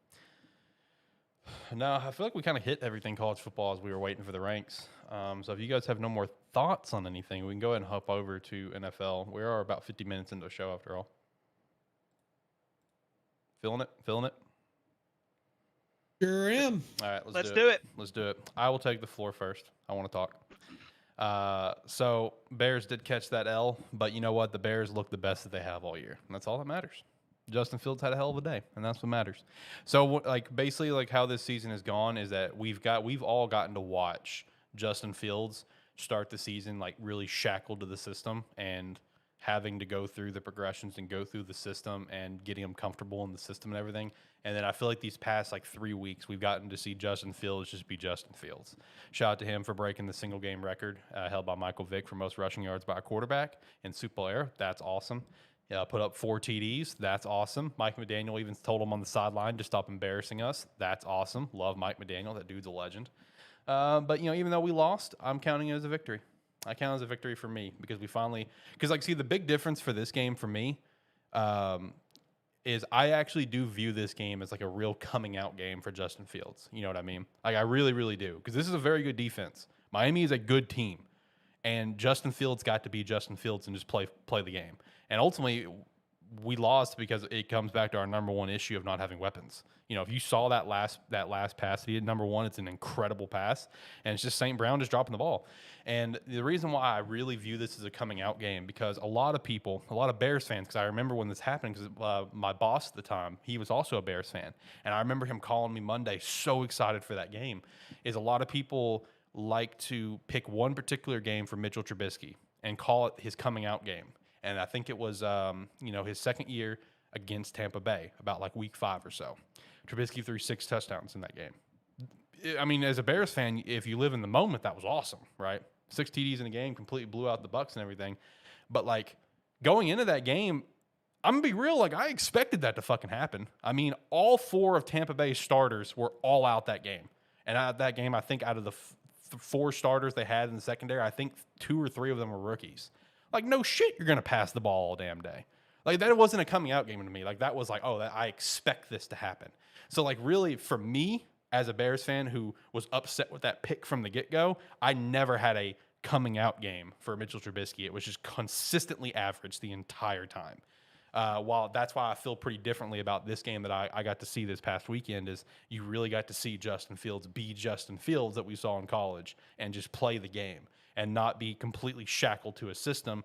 No, I feel like we kind of hit everything college football as we were waiting for the ranks. So if you guys have no more thoughts on anything, we can go ahead and hop over to NFL. We are about 50 minutes into the show after all. Feeling it? Sure am. All right, let's do it. Let's do it. I will take the floor first. I want to talk. So Bears did catch that L, but you know what? The Bears look the best that they have all year, and that's all that matters. Justin Fields had a hell of a day, and that's what matters. So, basically, how this season has gone is that we've all gotten to watch Justin Fields start the season really shackled to the system and having to go through the progressions and go through the system and getting him comfortable in the system and everything. And then I feel like these past 3 weeks, we've gotten to see Justin Fields just be Justin Fields. Shout out to him for breaking the single game record held by Michael Vick for most rushing yards by a quarterback in Super Bowl era. That's awesome. Put up 4 TDs. That's awesome. Mike McDaniel even told him on the sideline to stop embarrassing us. That's awesome. Love Mike McDaniel. That dude's a legend. But, even though we lost, I'm counting it as a victory. I count it as a victory for me because the big difference for this game for me is I actually do view this game as a real coming out game for Justin Fields. You know what I mean? I really, really do, because this is a very good defense. Miami is a good team, and Justin Fields got to be Justin Fields and just play the game. And ultimately, we lost because it comes back to our number one issue of not having weapons. You know, if you saw that last pass he had, number one, it's an incredible pass, and it's just St. Brown just dropping the ball. And the reason why I really view this as a coming out game, because a lot of people, a lot of Bears fans, because I remember when this happened, because my boss at the time, he was also a Bears fan, and I remember him calling me Monday so excited for that game, is a lot of people like to pick one particular game for Mitchell Trubisky and call it his coming out game. And I think it was, his second year against Tampa Bay, about like week 5 or so. Trubisky threw 6 touchdowns in that game. I mean, as a Bears fan, if you live in the moment, that was awesome, right? 6 TDs in a game, completely blew out the Bucs and everything. But like going into that game, I'm gonna be real, like I expected that to fucking happen. I mean, all 4 of Tampa Bay's starters were all out that game. And out of that game, I think out of the 4 starters they had in the secondary, I think 2 or 3 of them were rookies. Like, no shit, you're going to pass the ball all damn day. Like, that wasn't a coming out game to me. Like, that was like, oh, I expect this to happen. So, like, really, for me, as a Bears fan who was upset with that pick from the get-go, I never had a coming out game for Mitchell Trubisky. It was just consistently average the entire time. While that's why I feel pretty differently about this game that I got to see this past weekend, is you really got to see Justin Fields be Justin Fields that we saw in college and just play the game and not be completely shackled to a system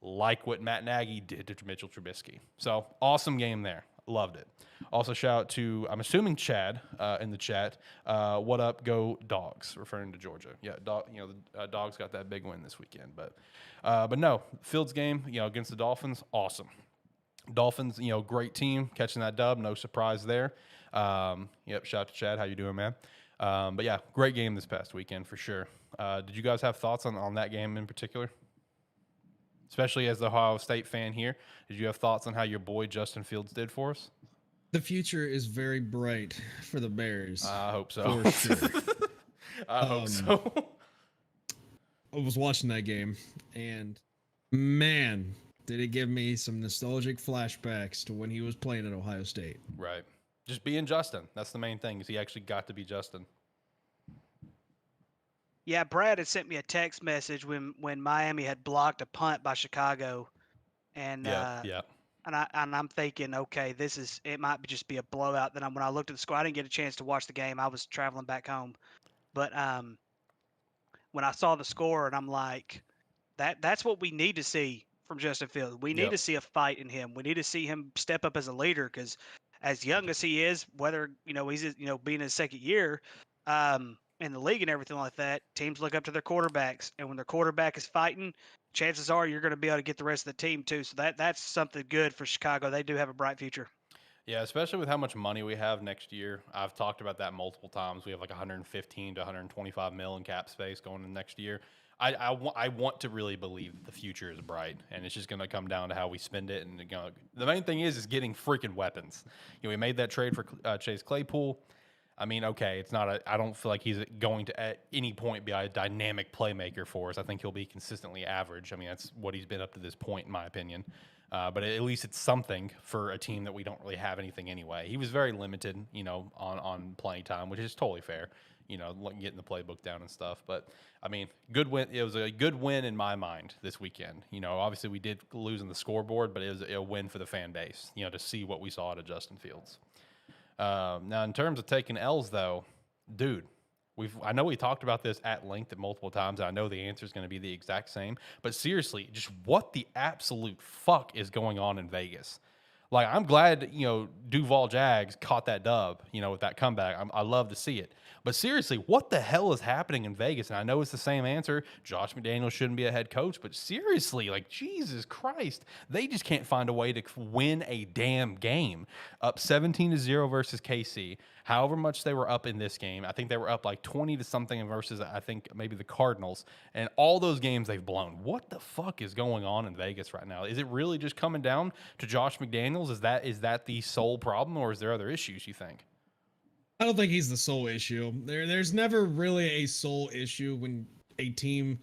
like what Matt Nagy did to Mitchell Trubisky. So awesome game there. Loved it. Also shout out to, I'm assuming Chad in the chat. What up, go Dogs, referring to Georgia. Yeah, the Dogs got that big win this weekend. But no, Fields game, against the Dolphins, awesome. Dolphins, great team, catching that dub, no surprise there. Yep, shout out to Chad. How you doing, man? But yeah, great game this past weekend for sure. Did you guys have thoughts on that game in particular? Especially as the Ohio State fan here, did you have thoughts on how your boy Justin Fields did for us? The future is very bright for the Bears. I hope so. For sure. I hope so. I was watching that game, and man, did it give me some nostalgic flashbacks to when he was playing at Ohio State. Right. Just being Justin. That's the main thing, is he actually got to be Justin. Yeah, Brad had sent me a text message when Miami had blocked a punt by Chicago, and I'm thinking, okay, it might just be a blowout. Then when I looked at the score, I didn't get a chance to watch the game. I was traveling back home, but when I saw the score, and I'm like, that's what we need to see from Justin Fields. We need to see a fight in him. We need to see him step up as a leader, because as young as he is, whether he's being his second year, in the league and everything like that, teams look up to their quarterbacks, and when their quarterback is fighting, chances are you're going to be able to get the rest of the team too. So that's something good for Chicago. They do have a bright future. Yeah, especially with how much money we have next year. I've talked about that multiple times. We have like 115 to 125 mil in cap space going into next year. I want to really believe that the future is bright, and it's just going to come down to how we spend it. And the main thing is getting freaking weapons. We made that trade for Chase Claypool. I mean, okay, I don't feel like he's going to at any point be a dynamic playmaker for us. I think he'll be consistently average. I mean, that's what he's been up to this point, in my opinion. But at least it's something for a team that we don't really have anything anyway. He was very limited, on playing time, which is totally fair, getting the playbook down and stuff. But, I mean, good win. It was a good win in my mind this weekend. Obviously we did lose on the scoreboard, but it was a win for the fan base, to see what we saw out of Justin Fields. Now, in terms of taking L's, though, dude, I know we talked about this at length at multiple times. I know the answer is going to be the exact same. But seriously, just what the absolute fuck is going on in Vegas? Like, I'm glad, Duval Jags caught that dub, with that comeback. I love to see it. But seriously, what the hell is happening in Vegas? And I know it's the same answer. Josh McDaniels shouldn't be a head coach. But seriously, like, Jesus Christ, they just can't find a way to win a damn game. Up 17-0 versus KC. However much they were up in this game, I think they were up like 20 to something versus, I think, maybe the Cardinals. And all those games they've blown. What the fuck is going on in Vegas right now? Is it really just coming down to Josh McDaniels? Is that the sole problem, or is there other issues, you think? I don't think he's the sole issue. There's never really a sole issue when a team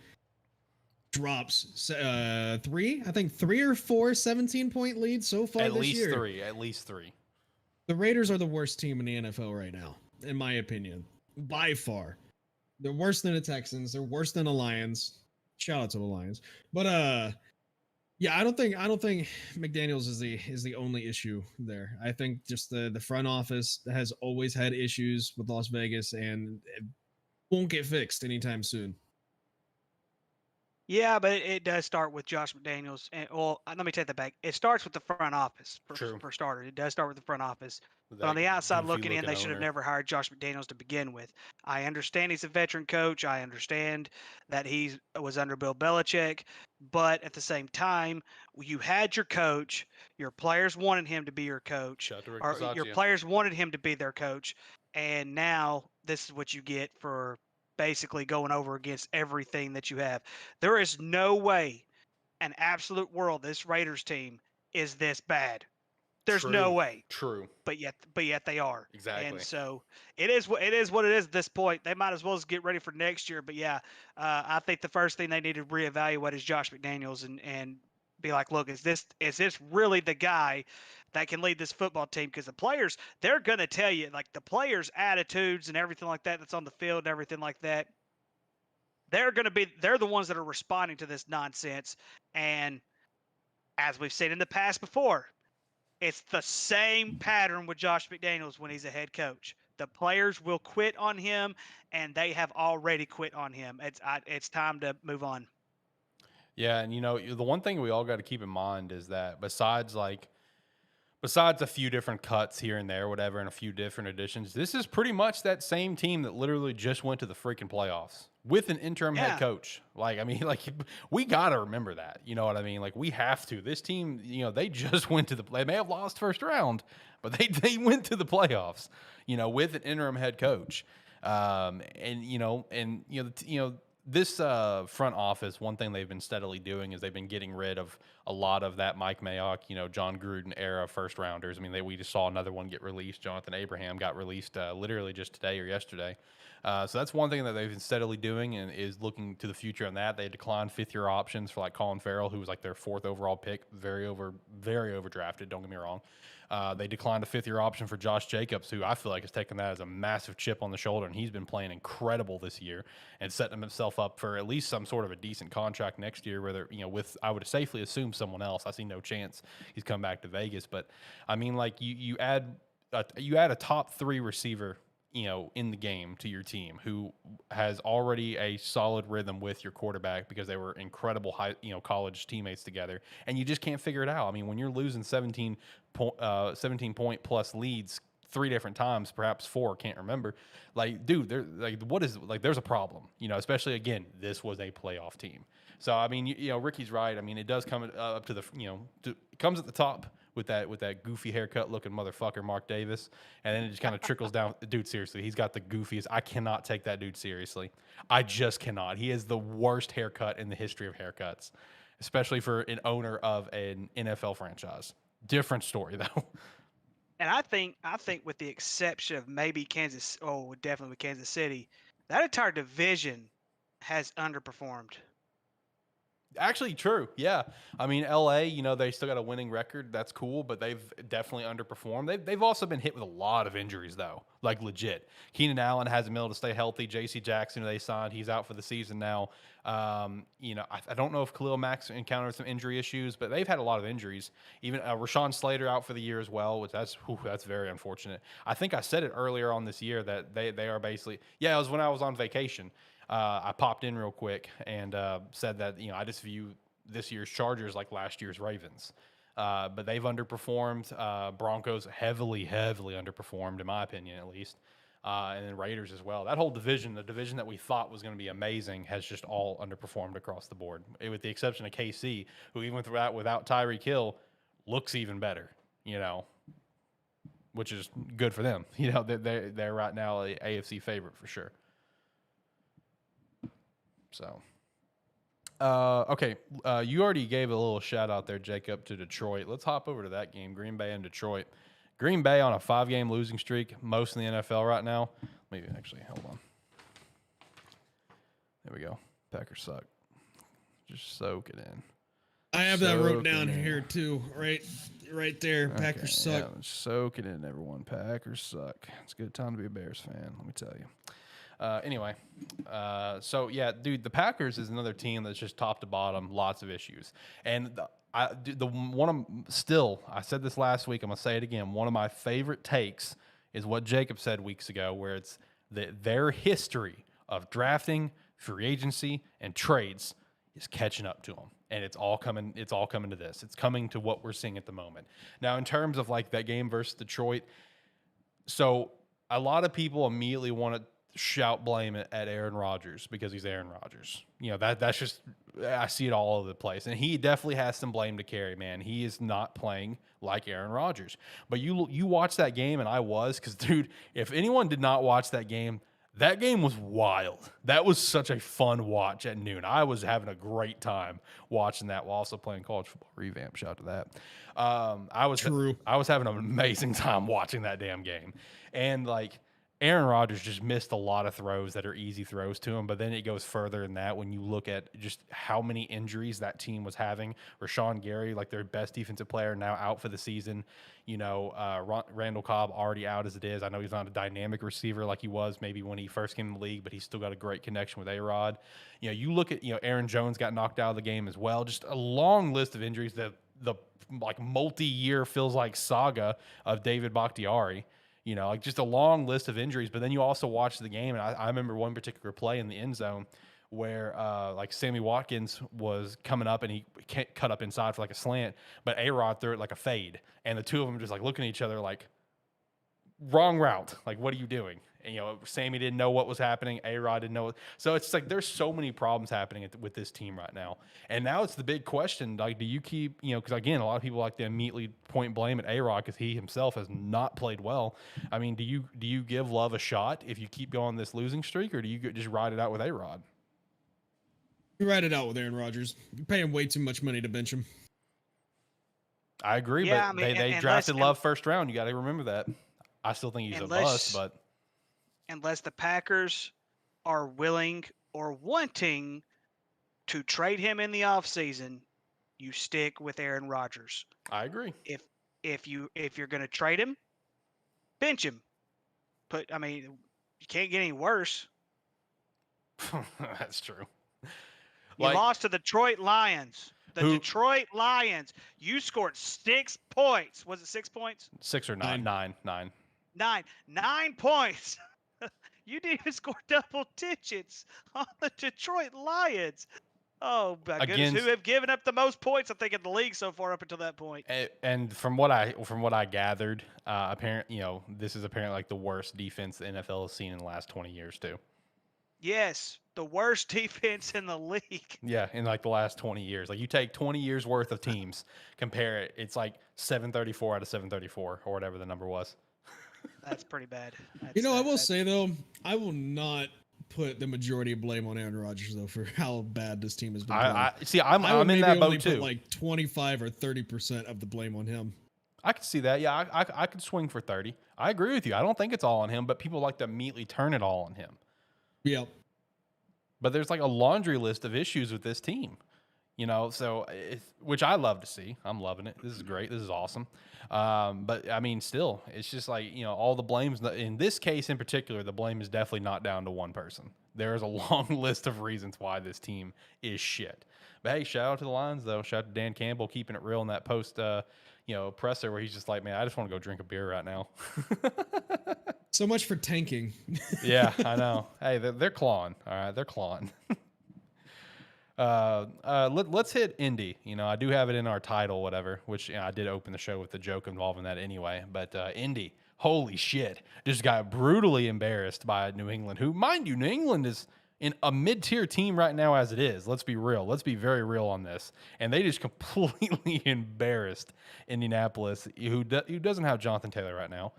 drops 3 or 4 17-point leads so far this year. At least three. The Raiders are the worst team in the NFL right now, in my opinion, by far. They're worse than the Texans. They're worse than the Lions. Shout out to the Lions. But Yeah, I don't think McDaniels is the only issue there. I think just the front office has always had issues with Las Vegas, and it won't get fixed anytime soon. Yeah, but it does start with Josh McDaniels. And well, let me take that back. It starts with the front office True. for starters. It does start with the front office. But on That the outside looking in, goofy-looking they should have owner. never hired Josh McDaniels to begin with. I understand he's a veteran coach. I understand that he was under Bill Belichick. But at the same time, you had your coach. Your players wanted him to be your coach. Shout out to Rick Or your Bisaccia. players wanted him to be their coach. And now this is what you get for basically going over against everything that you have. There is no way, an absolute world, this Raiders team is this bad. There's no True. way. True. But yet they are. Exactly. And so it is what it is at this point. They might as well just get ready for next year. But yeah, I think the first thing they need to reevaluate is Josh McDaniels and be like, look, is this really the guy that can lead this football team? Because the players, they're gonna tell you, like the players' attitudes and everything like that that's on the field and everything like that. They're the ones that are responding to this nonsense. And as we've seen in the past before, it's the same pattern with Josh McDaniels when he's a head coach. The players will quit on him, and they have already quit on him. It's time to move on. Yeah, and the one thing we all got to keep in mind is that besides a few different cuts here and there, whatever, and a few different additions, this is pretty much that same team that literally just went to the freaking playoffs with an interim head coach. Like, I mean, like, we got to remember that. You know what I mean? Like, we have to. This team, they just went to they may have lost first round, but they went to the playoffs, with an interim head coach. This front office, one thing they've been steadily doing is they've been getting rid of a lot of that Mike Mayock, John Gruden era first rounders. I mean, we just saw another one get released. Jonathan Abraham got released literally just today or yesterday. So that's one thing that they've been steadily doing and is looking to the future on that. They declined fifth-year options for like Colin Farrell, who was like their fourth overall pick, very overdrafted. Don't get me wrong. They declined a fifth-year option for Josh Jacobs, who I feel like has taken that as a massive chip on the shoulder, and he's been playing incredible this year and setting himself up for at least some sort of a decent contract next year. Whether with I would safely assume someone else. I see no chance he's come back to Vegas, but I mean, like you add a top 3 receiver, in the game to your team who has already a solid rhythm with your quarterback because they were incredible college teammates together, and you just can't figure it out. I mean, when you're losing 17 point plus leads 3 different times, perhaps 4, can't remember. Like, dude, there's a problem, especially again, this was a playoff team. So, I mean, Ricky's right. I mean, it does come up to the, it comes at the top with that goofy haircut looking motherfucker, Mark Davis. And then it just kind of trickles down. Dude, seriously, he's got the goofiest. I cannot take that dude seriously. I just cannot. He is the worst haircut in the history of haircuts, especially for an owner of an NFL franchise. Different story, though. And I think with the exception of maybe definitely with Kansas City, that entire division has underperformed. Actually, true. Yeah. I mean, LA, they still got a winning record. That's cool, but they've definitely underperformed. They've also been hit with a lot of injuries, though, like legit. Keenan Allen hasn't been able to stay healthy. J.C. Jackson, who they signed, he's out for the season now. I don't know if Khalil Mack's encountered some injury issues, but they've had a lot of injuries. Even Rashawn Slater out for the year as well, which that's very unfortunate. I think I said it earlier on this year that they are basically, it was when I was on vacation. I popped in real quick and said that I just view this year's Chargers like last year's Ravens, but they've underperformed. Broncos heavily underperformed, in my opinion, at least, and then Raiders as well. That whole division, the division that we thought was going to be amazing, has just all underperformed across the board, with the exception of KC, who even without Tyreek Hill looks even better. Which is good for them. They're right now a AFC favorite for sure. So, okay, you already gave a little shout out there, Jacob, to Detroit. Let's hop over to that game, Green Bay and Detroit. Green Bay on a 5-game losing streak, most in the NFL right now. Maybe actually, hold on. There we go. Packers suck. Just soak it in. I have that wrote down here too, right there. Okay, Packers suck. Yeah, soak it in, everyone. Packers suck. It's a good time to be a Bears fan, let me tell you. Anyway, so yeah, dude, the Packers is another team that's just top to bottom, lots of issues. And I said this last week. I'm gonna say it again. One of my favorite takes is what Jacob said weeks ago, where it's that their history of drafting, free agency, and trades is catching up to them, and it's all coming to this. It's coming to what we're seeing at the moment. Now, in terms of like that game versus Detroit, so a lot of people immediately want to shout blame at Aaron Rodgers because he's Aaron Rodgers. You know, that's just, I see it all over the place. And he definitely has some blame to carry, man. He is not playing like Aaron Rodgers. But you watch that game, and I was, because, dude, if anyone did not watch that game was wild. That was such a fun watch at noon. I was having a great time watching that while also playing college football revamp. Shout out to that. I was having an amazing time watching that damn game. And, like, Aaron Rodgers just missed a lot of throws that are easy throws to him, but then it goes further than that when you look at just how many injuries that team was having. Rashawn Gary, like their best defensive player, now out for the season. You know, Randall Cobb already out as it is. I know he's not a dynamic receiver like he was maybe when he first came in the league, but he's still got a great connection with A-Rod. You know, you look at, Aaron Jones got knocked out of the game as well. Just a long list of injuries, the like multi-year feels like saga of David Bakhtiari. You know, like just a long list of injuries. But then you also watch the game, and I remember one particular play in the end zone where like Sammy Watkins was coming up and he cut up inside for like a slant, but A-Rod threw it like a fade. And the two of them just like looking at each other like, wrong route. Like, what are you doing? And, Sammy didn't know what was happening. A-Rod didn't know. So it's like there's so many problems happening with this team right now. And now it's the big question, like, do you keep, because, again, a lot of people like to immediately point blame at A-Rod because he himself has not played well. I mean, do you give Love a shot if you keep going this losing streak, or do you just ride it out with A-Rod? You ride it out with Aaron Rodgers. You're paying way too much money to bench him. I agree, but they drafted Love first round. You got to remember that. I still think he's a bust, but unless the Packers are willing or wanting to trade him in the offseason, you stick with Aaron Rodgers. I agree. If you're going to trade him, bench him. You can't get any worse. That's true. You lost to the Detroit Lions. Detroit Lions. You scored 6 points. Was it 6 points? 6 or 9? 9. 9 points. You didn't even score double digits on the Detroit Lions. Oh my goodness! Who have given up the most points, I think, in the league so far up until that point. And from what I gathered, this is apparently like the worst defense the NFL has seen in the last 20 years too. Yes, the worst defense in the league. Yeah, in like the last 20 years. Like you take 20 years worth of teams, compare it. It's like 734 out of 734 or whatever the number was. That's pretty bad. I will say though, I will not put the majority of blame on Aaron Rodgers though for how bad this team has been. I'm in that boat too. Put like 25 or 30% of the blame on him. I could see that. Yeah, I could swing for 30. I agree with you. I don't think it's all on him, but people like to immediately turn it all on him. Yep. But there's like a laundry list of issues with this team, so which I love to see. I'm loving it. This is great. This is awesome. But I mean, still, it's just like, all the blames in this case in particular, the blame is definitely not down to one person. There is a long list of reasons why this team is shit. But hey, shout out to the Lions though. Shout out to Dan Campbell keeping it real in that post, presser where he's just like, man, I just want to go drink a beer right now. So much for tanking. Yeah, I know. Hey, they're clawing. All right, they're clawing. Let's hit Indy. I do have it in our title, whatever, which I did open the show with the joke involving that anyway. But Indy, holy shit, just got brutally embarrassed by New England, who, mind you, New England is in a mid-tier team right now as it is. Let's be real. Let's be very real on this. And they just completely embarrassed Indianapolis, who doesn't have Jonathan Taylor right now.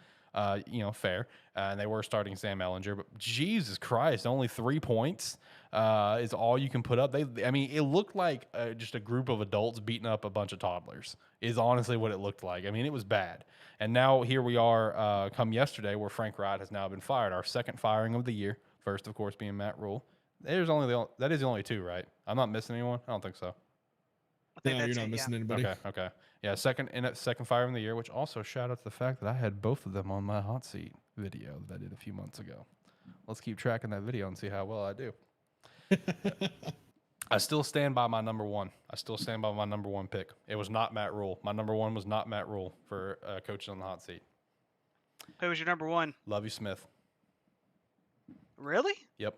Fair. And they were starting Sam Ehlinger, but Jesus Christ, only 3 points is all you can put up. It looked like just a group of adults beating up a bunch of toddlers is honestly what it looked like. I mean, it was bad. And now here we are come yesterday where Frank Wright has now been fired, our second firing of the year. First, of course, being Matt Rule. That is the only two, right? I'm not missing anyone? I don't think so. No, you're not missing anybody. Okay. Yeah, second firing of the year, which also shout out to the fact that I had both of them on my hot seat video that I did a few months ago. Let's keep tracking that video and see how well I do. I still stand by my number one. I still stand by my number one pick. It was not Matt Rule. My number one was not Matt Rule for coaching on the hot seat. Who was your number one? Lovie Smith. Really? Yep.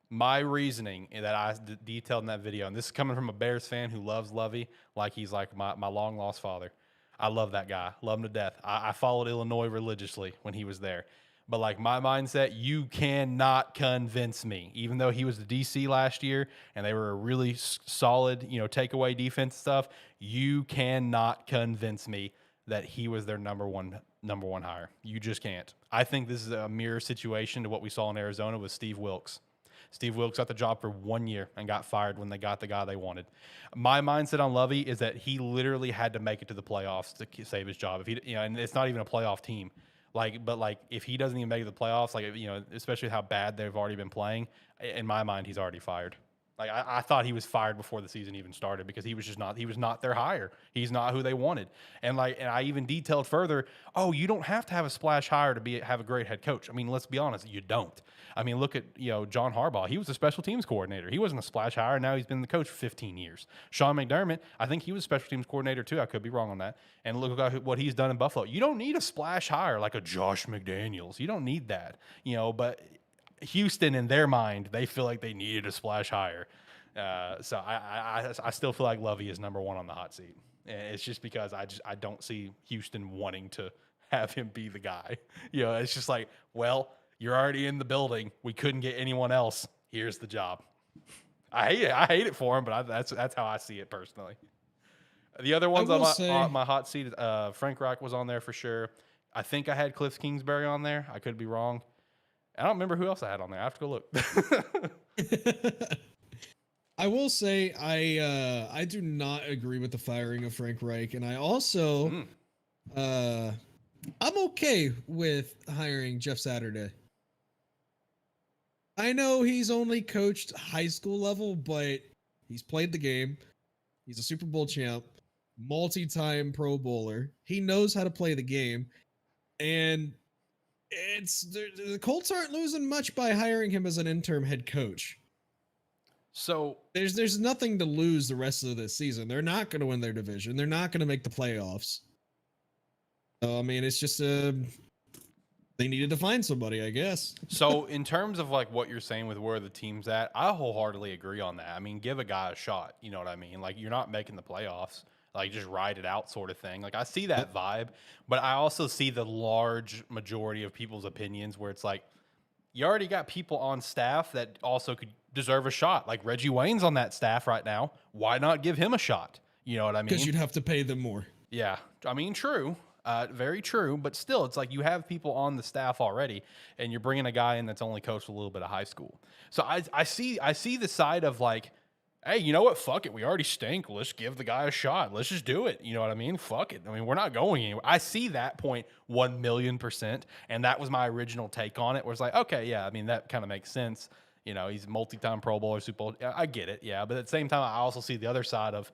My reasoning that I detailed in that video, and this is coming from a Bears fan who loves Lovie like he's like my long-lost father. I love that guy. Love him to death. I followed Illinois religiously when he was there. But like my mindset, you cannot convince me, even though he was the DC last year and they were a really solid, takeaway defense stuff, you cannot convince me that he was their number one hire. You just can't. I think this is a mirror situation to what we saw in Arizona with Steve Wilkes. Steve Wilkes got the job for 1 year and got fired when they got the guy they wanted. My mindset on Lovie is that he literally had to make it to the playoffs to save his job. If he, and it's not even a playoff team. But if he doesn't even make it to the playoffs, especially how bad they've already been playing, in my mind, he's already fired. Like I thought he was fired before the season even started because he was not their hire. He's not who they wanted. And I even detailed further, you don't have to have a splash hire to have a great head coach. I mean, let's be honest, you don't. I mean, look at, John Harbaugh. He was a special teams coordinator. He wasn't a splash hire. Now he's been the coach for 15 years. Sean McDermott, I think he was a special teams coordinator too. I could be wrong on that. And look at what he's done in Buffalo. You don't need a splash hire like a Josh McDaniels. You don't need that, but Houston, in their mind, they feel like they needed a splash hire. So I still feel like Lovie is number one on the hot seat. And it's just because I don't see Houston wanting to have him be the guy. It's just like, well, you're already in the building. We couldn't get anyone else. Here's the job. I hate it. I hate it for him, but that's how I see it personally. The other ones on my hot seat, Frank Reich was on there for sure. I think I had Cliff Kingsbury on there. I could be wrong. I don't remember who else I had on there. I have to go look. I will say I do not agree with the firing of Frank Reich, and I also I'm okay with hiring Jeff Saturday. I know he's only coached high school level, but he's played the game. He's a Super Bowl champ, multi-time Pro Bowler. He knows how to play the game, and the Colts aren't losing much by hiring him as an interim head coach. So there's nothing to lose the rest of this season. They're not going to win their division. They're not going to make the playoffs. So, I mean, it's just they needed to find somebody, I guess. So in terms of like what you're saying with where the team's at, I wholeheartedly agree on that. I mean, give a guy a shot. You know what I mean? Like you're not making the playoffs. Like just ride it out sort of thing. Like I see that vibe, but I also see the large majority of people's opinions where it's like, you already got people on staff that also could deserve a shot. Like Reggie Wayne's on that staff right now. Why not give him a shot? You know what I mean? Because you'd have to pay them more. Yeah. I mean, true. Very true. But still, it's like you have people on the staff already, and you're bringing a guy in that's only coached a little bit of high school. So I see the side of like, hey, you know what? Fuck it. We already stink. Let's give the guy a shot. Let's just do it. You know what I mean? Fuck it. I mean, we're not going anywhere. I see that point 1,000,000%. And that was my original take on it, where it's like, okay, yeah, I mean, that kind of makes sense. He's multi-time Pro Bowler, Super Bowl. I get it. Yeah. But at the same time, I also see the other side of,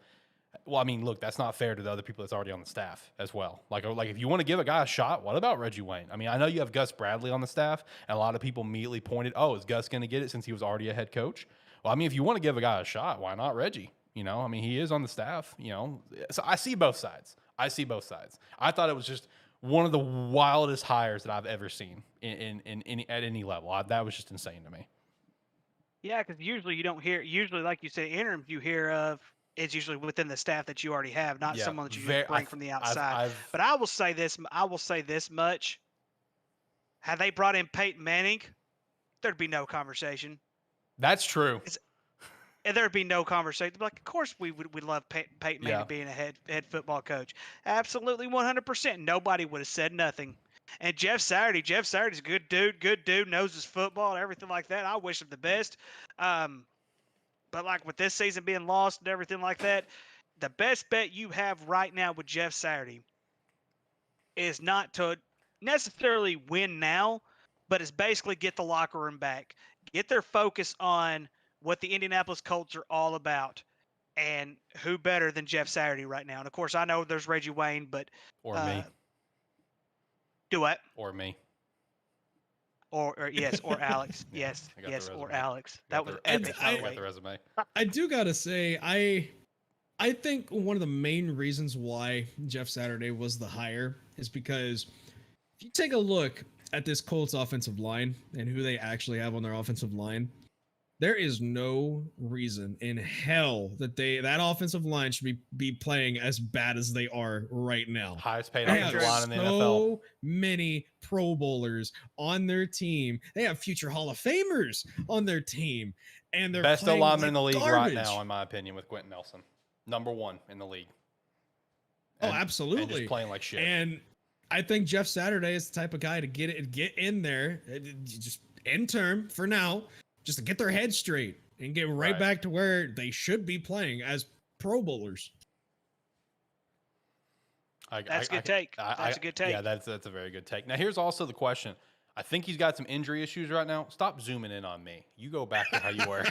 well, I mean, look, that's not fair to the other people that's already on the staff as well. Like if you want to give a guy a shot, what about Reggie Wayne? I mean, I know you have Gus Bradley on the staff, and a lot of people immediately pointed, is Gus going to get it since he was already a head coach? Well, I mean, if you want to give a guy a shot, why not Reggie? I mean, he is on the staff, So I see both sides. I thought it was just one of the wildest hires that I've ever seen in at any level. That was just insane to me. Yeah, because usually you don't hear. Usually, like you said, interims you hear of. It's usually within the staff that you already have, not someone that you just bring from the outside. But I will say this much. Had they brought in Peyton Manning, there'd be no conversation. That's true. And there'd be no conversation. They'd be like, of course we'd love Peyton Manning being a head football coach. Absolutely 100%. Nobody would have said nothing. And Jeff Saturday's a good dude, knows his football and everything like that. I wish him the best. But like with this season being lost and everything like that, the best bet you have right now with Jeff Saturday is not to necessarily win now, but it's basically get the locker room back, get their focus on what the Indianapolis Colts are all about, and who better than Jeff Saturday right now? And of course, I know there's Reggie Wayne, but or me. Do what? Or me. Or yes, or Alex. Yeah, yes, or Alex. That was epic. epic. I got the resume. I do gotta say, I think one of the main reasons why Jeff Saturday was the hire is because if you take a look at this Colts offensive line and who they actually have on their offensive line, there is no reason in hell that that offensive line should be playing as bad as they are right now. Highest paid offensive line in the NFL. So many Pro Bowlers on their team. They have future Hall of Famers on their team, and they're best alignment in the league garbage right now, in my opinion, with Quentin Nelson, #1 in the league. And, absolutely, and just playing like shit. And I think Jeff Saturday is the type of guy to get in there, just intern for now, just to get their head straight and get right back to where they should be playing as Pro Bowlers. That's a good take. That's a good take. Yeah, that's a very good take. Now, here's also the question. I think he's got some injury issues right now. Stop zooming in on me. You go back to how you were.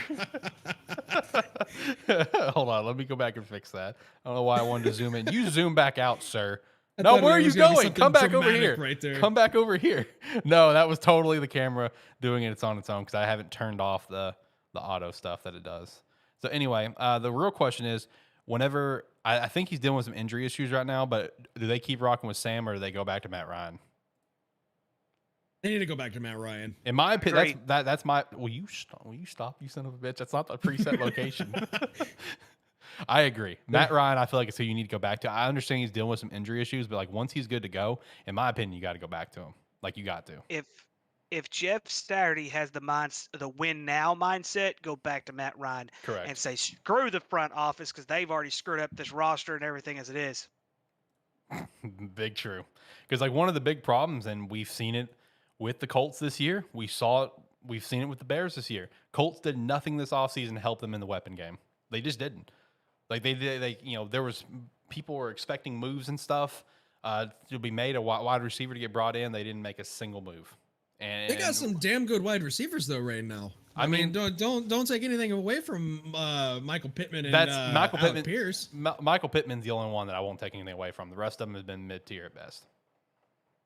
Hold on. Let me go back and fix that. I don't know why I wanted to zoom in. You zoom back out, sir. No, where are you going? Come back over here. Right there. Come back over here. No, that was totally the camera doing it. It's on its own because I haven't turned off the auto stuff that it does. So anyway, the real question is, whenever I think he's dealing with some injury issues right now, but do they keep rocking with Sam or do they go back to Matt Ryan? They need to go back to Matt Ryan. In my opinion, that's my. Will you stop, you son of a bitch? That's not the preset location. I agree. Matt Ryan, I feel like it's who you need to go back to. I understand he's dealing with some injury issues, but like once he's good to go, in my opinion, you got to go back to him. Like you got to. If Jeff Saturday has the win now mindset, go back to Matt Ryan. Correct. And say screw the front office because they've already screwed up this roster and everything as it is. Big true. Because like one of the big problems, and we've seen it with the Colts this year, we've seen it with the Bears this year. Colts did nothing this offseason to help them in the weapon game. They just didn't. Like they there was people were expecting moves and stuff to be made, a wide receiver to get brought in. They didn't make a single move. And they got some damn good wide receivers though right now. I mean, don't take anything away from Michael Pittman and Michael Pittman. Pierce. Michael Pittman's the only one that I won't take anything away from. The rest of them has been mid-tier at best.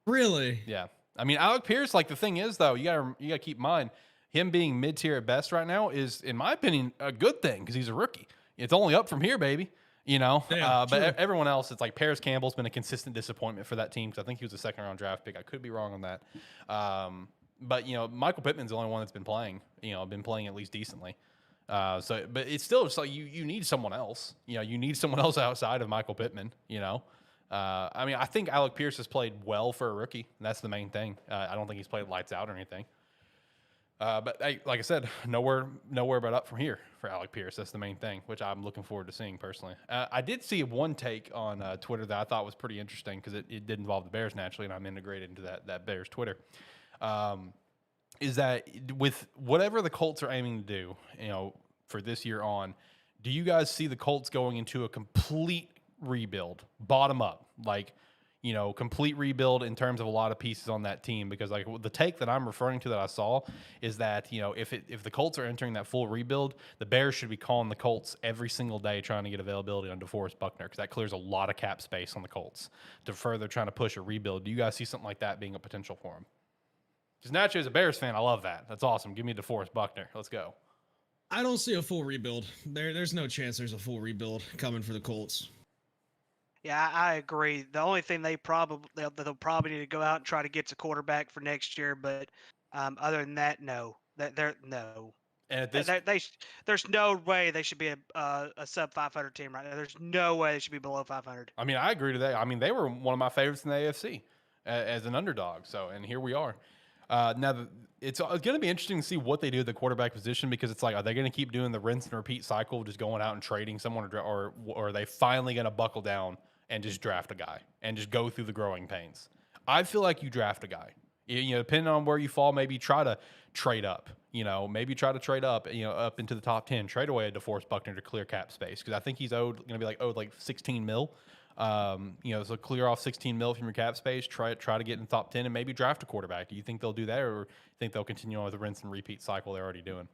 Really? Yeah. I mean, Alec Pierce. Like the thing is though, you gotta keep in mind him being mid-tier at best right now is, in my opinion, a good thing because he's a rookie. It's only up from here, baby. You know, but everyone else, it's like Paris Campbell's been a consistent disappointment for that team because I think he was a second-round draft pick. I could be wrong on that. But, you know, Michael Pittman's the only one that's been playing, at least decently. But it's still just like you need someone else. You know, you need someone else outside of Michael Pittman, you know. I mean, I think Alec Pierce has played well for a rookie. And that's the main thing. I don't think he's played lights out or anything. But hey, like I said, nowhere but up from here for Alec Pierce. That's the main thing, which I'm looking forward to seeing personally. I did see one take on Twitter that I thought was pretty interesting because it did involve the Bears naturally, and I'm integrated into that Bears Twitter. Is that with whatever the Colts are aiming to do, you know, for this year on, do you guys see the Colts going into a complete rebuild, bottom up, like, you know, complete rebuild in terms of a lot of pieces on that team? Because like the take that I'm referring to that I saw is that, you know, if the Colts are entering that full rebuild, the Bears should be calling the Colts every single day trying to get availability on DeForest Buckner because that clears a lot of cap space on the Colts to further trying to push a rebuild. Do you guys see something like that being a potential for them? Because naturally, as a Bears fan, I love that. That's awesome. Give me DeForest Buckner. Let's go. I don't see a full rebuild. There's no chance there's a full rebuild coming for the Colts. Yeah, I agree. The only thing they'll probably need to go out and try to get a quarterback for next year, but other than that, no. No. And at this, there's no way they should be a sub 500 team right now. There's no way they should be below 500. I mean, I agree to that. I mean, they were one of my favorites in the AFC as an underdog. So, and here we are. Now, it's going to be interesting to see what they do at the quarterback position because it's like, are they going to keep doing the rinse and repeat cycle, just going out and trading someone, or are they finally going to buckle down and just draft a guy and just go through the growing pains? I feel like you draft a guy. You know, depending on where you fall, maybe try to trade up. You know, maybe try to trade up. You know, up into the top 10. Trade away a DeForest Buckner to clear cap space because I think he's owed 16 mil. You know, so clear off 16 mil from your cap space. Try to get in the top 10 and maybe draft a quarterback. Do you think they'll do that, or think they'll continue on with the rinse and repeat cycle they're already doing?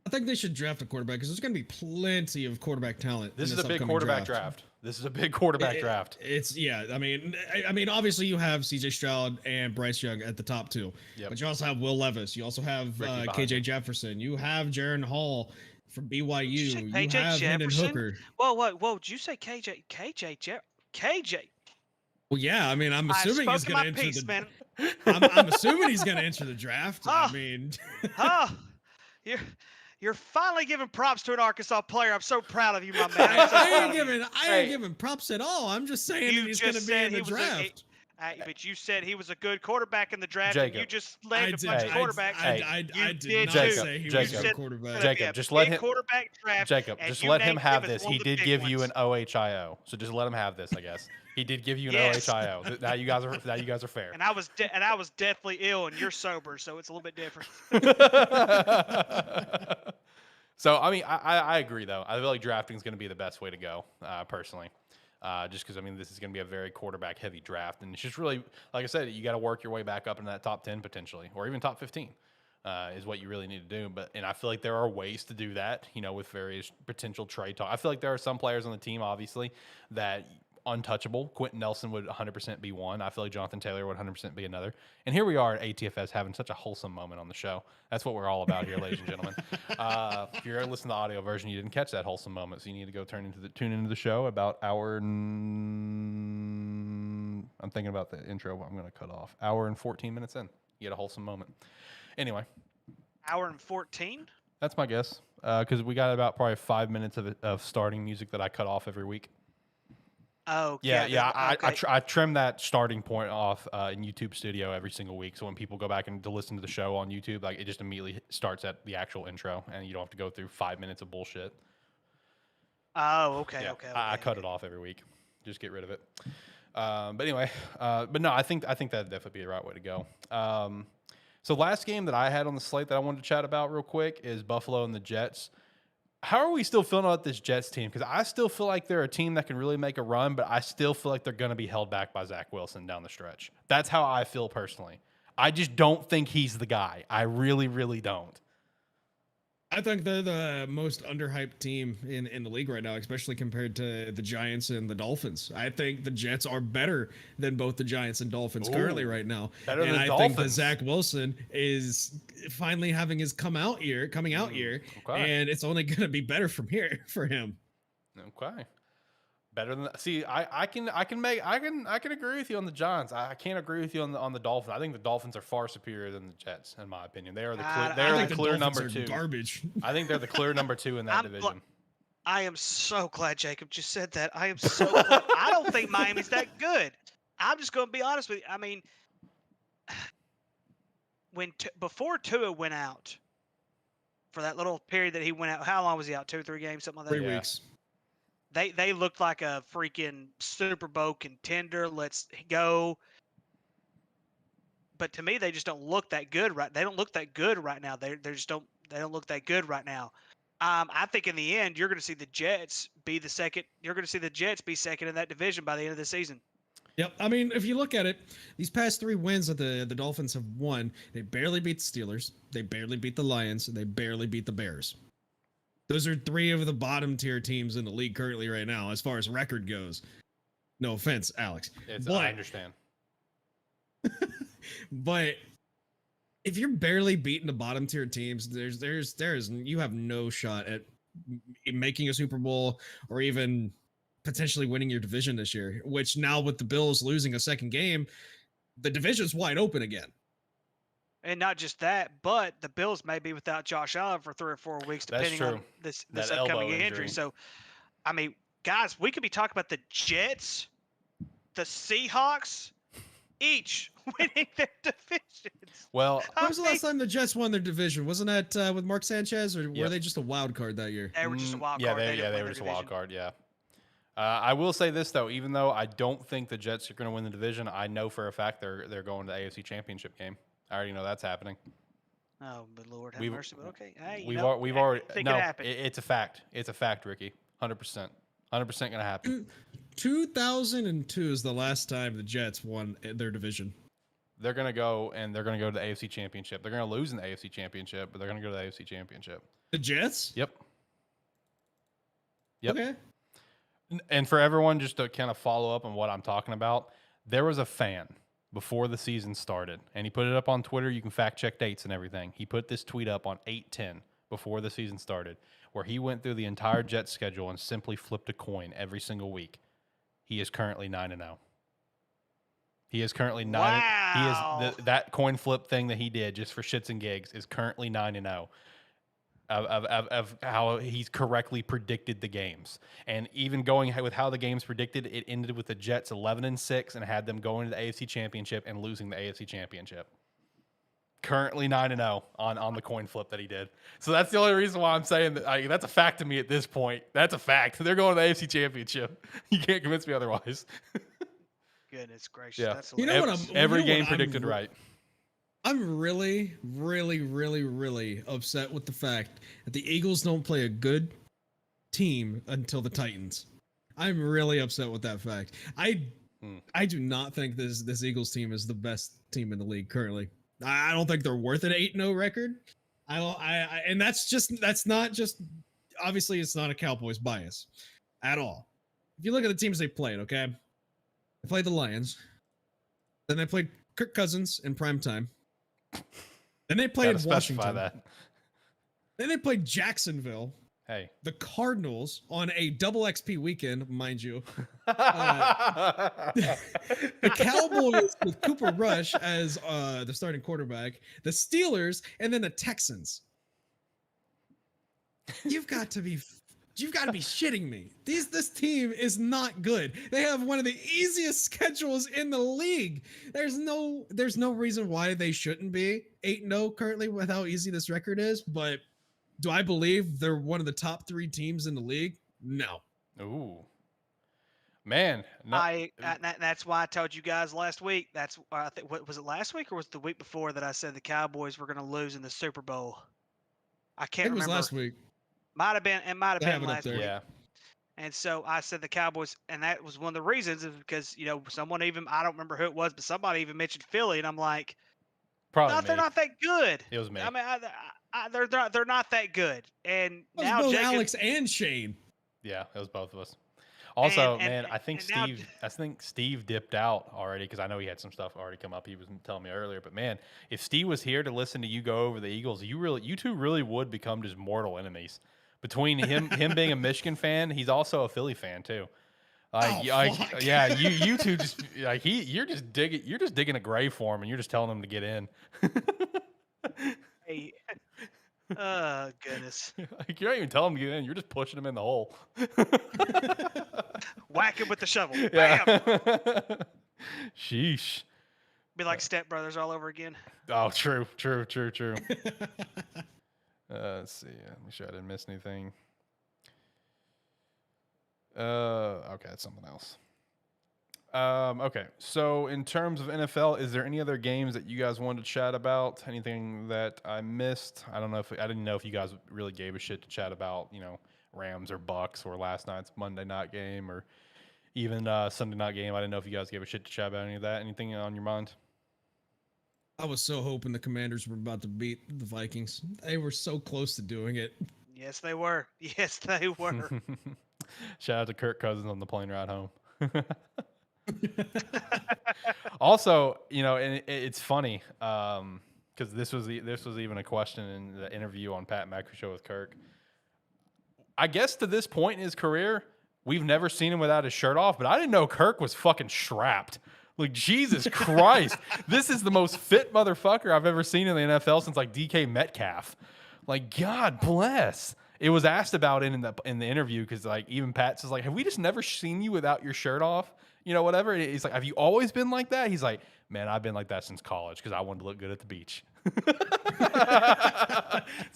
I think they should draft a quarterback because there's going to be plenty of quarterback talent. This is a big quarterback draft. This is a big quarterback draft. It's I mean, obviously you have C.J. Stroud and Bryce Young at the top two, but you also have Will Levis. You also have KJ Jefferson. You have Jaron Hall from BYU. You have Hendon Hooker. Whoa! Did you say KJ? KJ? Well, yeah. I mean, I'm assuming he's going to enter the. I'm assuming he's going to enter the draft. I mean, You're finally giving props to an Arkansas player. I'm so proud of you, my man. I ain't giving props at all. I'm just saying that he's going to be in the draft. But you said he was a good quarterback in the draft. Jacob. And you just named a bunch of quarterbacks. I did not say he was a good quarterback. Jacob, just let him. Quarterback draft. Jacob, just let him have this. He did give you an OHIO, so just let him have this, I guess. He did give you an OHIO. Now you guys are fair. And I was deathly ill, and you're sober, so it's a little bit different. So I mean, I agree though. I feel like drafting is going to be the best way to go, personally. Just because I mean, this is going to be a very quarterback heavy draft, and it's just really, like I said, you got to work your way back up into that top 10 potentially, or even top 15. Is what you really need to do. And I feel like there are ways to do that, with various potential trade talk. I feel like there are some players on the team, obviously, that untouchable. Quentin Nelson would 100% be one. I feel like Jonathan Taylor would 100% be another. And here we are at ATFS having such a wholesome moment on the show. That's what we're all about here, ladies and gentlemen. If you're listening to the audio version, you didn't catch that wholesome moment, so you need to go tune into the show about hour and I'm thinking about the intro. I'm going to cut off. Hour and 14 minutes in, you get a wholesome moment. Anyway, hour and 14. That's my guess, because we got about probably 5 minutes of starting music that I cut off every week. Oh, yeah. I trim that starting point off in YouTube Studio every single week. So when people go back and to listen to the show on YouTube, like it just immediately starts at the actual intro, and you don't have to go through 5 minutes of bullshit. Oh, okay, yeah, okay. I cut it off every week. Just get rid of it. But anyway, but no, I think that'd definitely be the right way to go. So last game that I had on the slate that I wanted to chat about real quick is Buffalo and the Jets. How are we still feeling about this Jets team? Because I still feel like they're a team that can really make a run, but I still feel like they're going to be held back by Zach Wilson down the stretch. That's how I feel personally. I just don't think he's the guy. I really, really don't. I think they're the most underhyped team in the league right now, especially compared to the Giants and the Dolphins. I think the Jets are better than both the Giants and Dolphins currently right now. Better than I Dolphins. think that Zach Wilson is finally having his coming out year, and it's only going to be better from here for him. Okay. Better than see, I can agree with you on the Giants. I can't agree with you on the Dolphins. I think the Dolphins are far superior than the Jets, in my opinion. They are the clear number two. Garbage. I think they're the clear number two in that division. I am so glad Jacob just said that. I am so glad. I don't think Miami's that good. I'm just going to be honest with you. I mean, before Tua went out for that little period that he went out, how long was he out? 2 or 3 games, something like that. 3 weeks. They looked like a freaking Super Bowl contender. Let's go. But to me, they just don't look that good right. They don't look that good right now. They don't look that good right now. I think in the end, you're going to see the Jets be the second. You're going to see the Jets be second in that division by the end of the season. Yep. I mean, if you look at it, these past 3 wins that the Dolphins have won, they barely beat the Steelers, they barely beat the Lions, and they barely beat the Bears. Those are 3 of the bottom tier teams in the league currently right now, as far as record goes. No offense, Alex. I understand. But if you're barely beating the bottom tier teams, you have no shot at making a Super Bowl or even potentially winning your division this year. Which now with the Bills losing a second game, the division's wide open again. And not just that, but the Bills may be without Josh Allen for 3 or 4 weeks, depending on this upcoming injury. So, I mean, guys, we could be talking about the Jets, the Seahawks, each winning their divisions. Well, when was the last time the Jets won their division? Wasn't that with Mark Sanchez, or were they just a wild card that year? They were just a wild card. They were just a wild card, yeah. I will say this, though. Even though I don't think the Jets are going to win the division, I know for a fact they're going to the AFC Championship game. I already know that's happening. Oh, but Lord have mercy. But okay, hey, we've already. It's a fact. It's a fact, Ricky. 100%. 100% going to happen. 2002 is the last time the Jets won their division. They're going to go to the AFC Championship. They're going to lose in the AFC Championship, but they're going to go to the AFC Championship. The Jets? Yep. Yep. Okay. And for everyone, just to kind of follow up on what I'm talking about, there was a fan before the season started, and he put it up on Twitter. You can fact check dates and everything. He put this tweet up on 8/10 before the season started, where he went through the entire Jets schedule and simply flipped a coin every single week. He is currently 9-0. He is currently 9. Wow. He is that coin flip thing that he did just for shits and gigs is currently 9-0. Of how he's correctly predicted the games, and even going with how the games predicted, it ended with the Jets 11-6 and had them going to the AFC Championship and losing the AFC Championship. Currently 9-0 on the coin flip that he did. So that's the only reason why I'm saying that. That's a fact to me at this point. That's a fact. They're going to the AFC Championship. You can't convince me otherwise. Goodness gracious. Yeah. That's You know what? Every game predicted right. I'm really, really, really, really upset with the fact that the Eagles don't play a good team until the Titans. I'm really upset with that fact. I do not think this Eagles team is the best team in the league currently. I don't think they're worth an 8-0 record. And that's not just obviously it's not a Cowboys bias at all. If you look at the teams they played, okay? They played the Lions. Then they played Kirk Cousins in prime time. Then they played Washington. That. Then they played Jacksonville. Hey. The Cardinals on a double XP weekend, mind you. The Cowboys with Cooper Rush as the starting quarterback. The Steelers, and then the Texans. You've got to be shitting me. This team is not good. They have one of the easiest schedules in the league. There's no reason why they shouldn't be 8-0 currently with how easy this record is, but do I believe they're one of the top 3 teams in the league? No. Ooh. Man, that's why I told you guys last week. That's I think what was it last week or was it the week before that I said the Cowboys were going to lose in the Super Bowl? I can't remember. It was last week. Might have been last week. Yeah. And so I said the Cowboys, and that was one of the reasons is because, someone even, I don't remember who it was, but somebody even mentioned Philly, and I'm like, probably no, they're not that good. It was me. I mean, they're not that good. And it was now both Alex and Shane. Yeah, it was both of us. Also, I think Steve dipped out already because I know he had some stuff already come up. He was telling me earlier, but man, if Steve was here to listen to you go over the Eagles, you two really would become just mortal enemies. Between him being a Michigan fan, he's also a Philly fan too. Yeah, you two just you're just digging a grave for him, and you're just telling him to get in. Hey, oh goodness! You're not even telling him to get in; you're just pushing him in the hole. Whack him with the shovel. Yeah. Bam. Sheesh. Be like Step Brothers all over again. Oh, true. Let's see. Let me sure I didn't miss anything. Okay, that's something else. Okay, so in terms of NFL, is there any other games that you guys wanted to chat about? Anything that I missed? I didn't know if you guys really gave a shit to chat about, Rams or Bucks or last night's Monday night game or even Sunday night game. I didn't know if you guys gave a shit to chat about any of that. Anything on your mind? I was so hoping the Commanders were about to beat the Vikings. They were so close to doing it. Yes, they were. Yes, they were. Shout out to Kirk Cousins on the plane ride home. Also, and it's funny because this was even a question in the interview on Pat McAfee show with Kirk. I guess to this point in his career, we've never seen him without his shirt off, but I didn't know Kirk was fucking strapped. Like, Jesus Christ. This is the most fit motherfucker I've ever seen in the NFL since, like, DK Metcalf. Like, God bless. It was asked about in the interview because, like, even Pat says, like, have we just never seen you without your shirt off? Whatever. He's like, have you always been like that? He's like, man, I've been like that since college because I wanted to look good at the beach. It's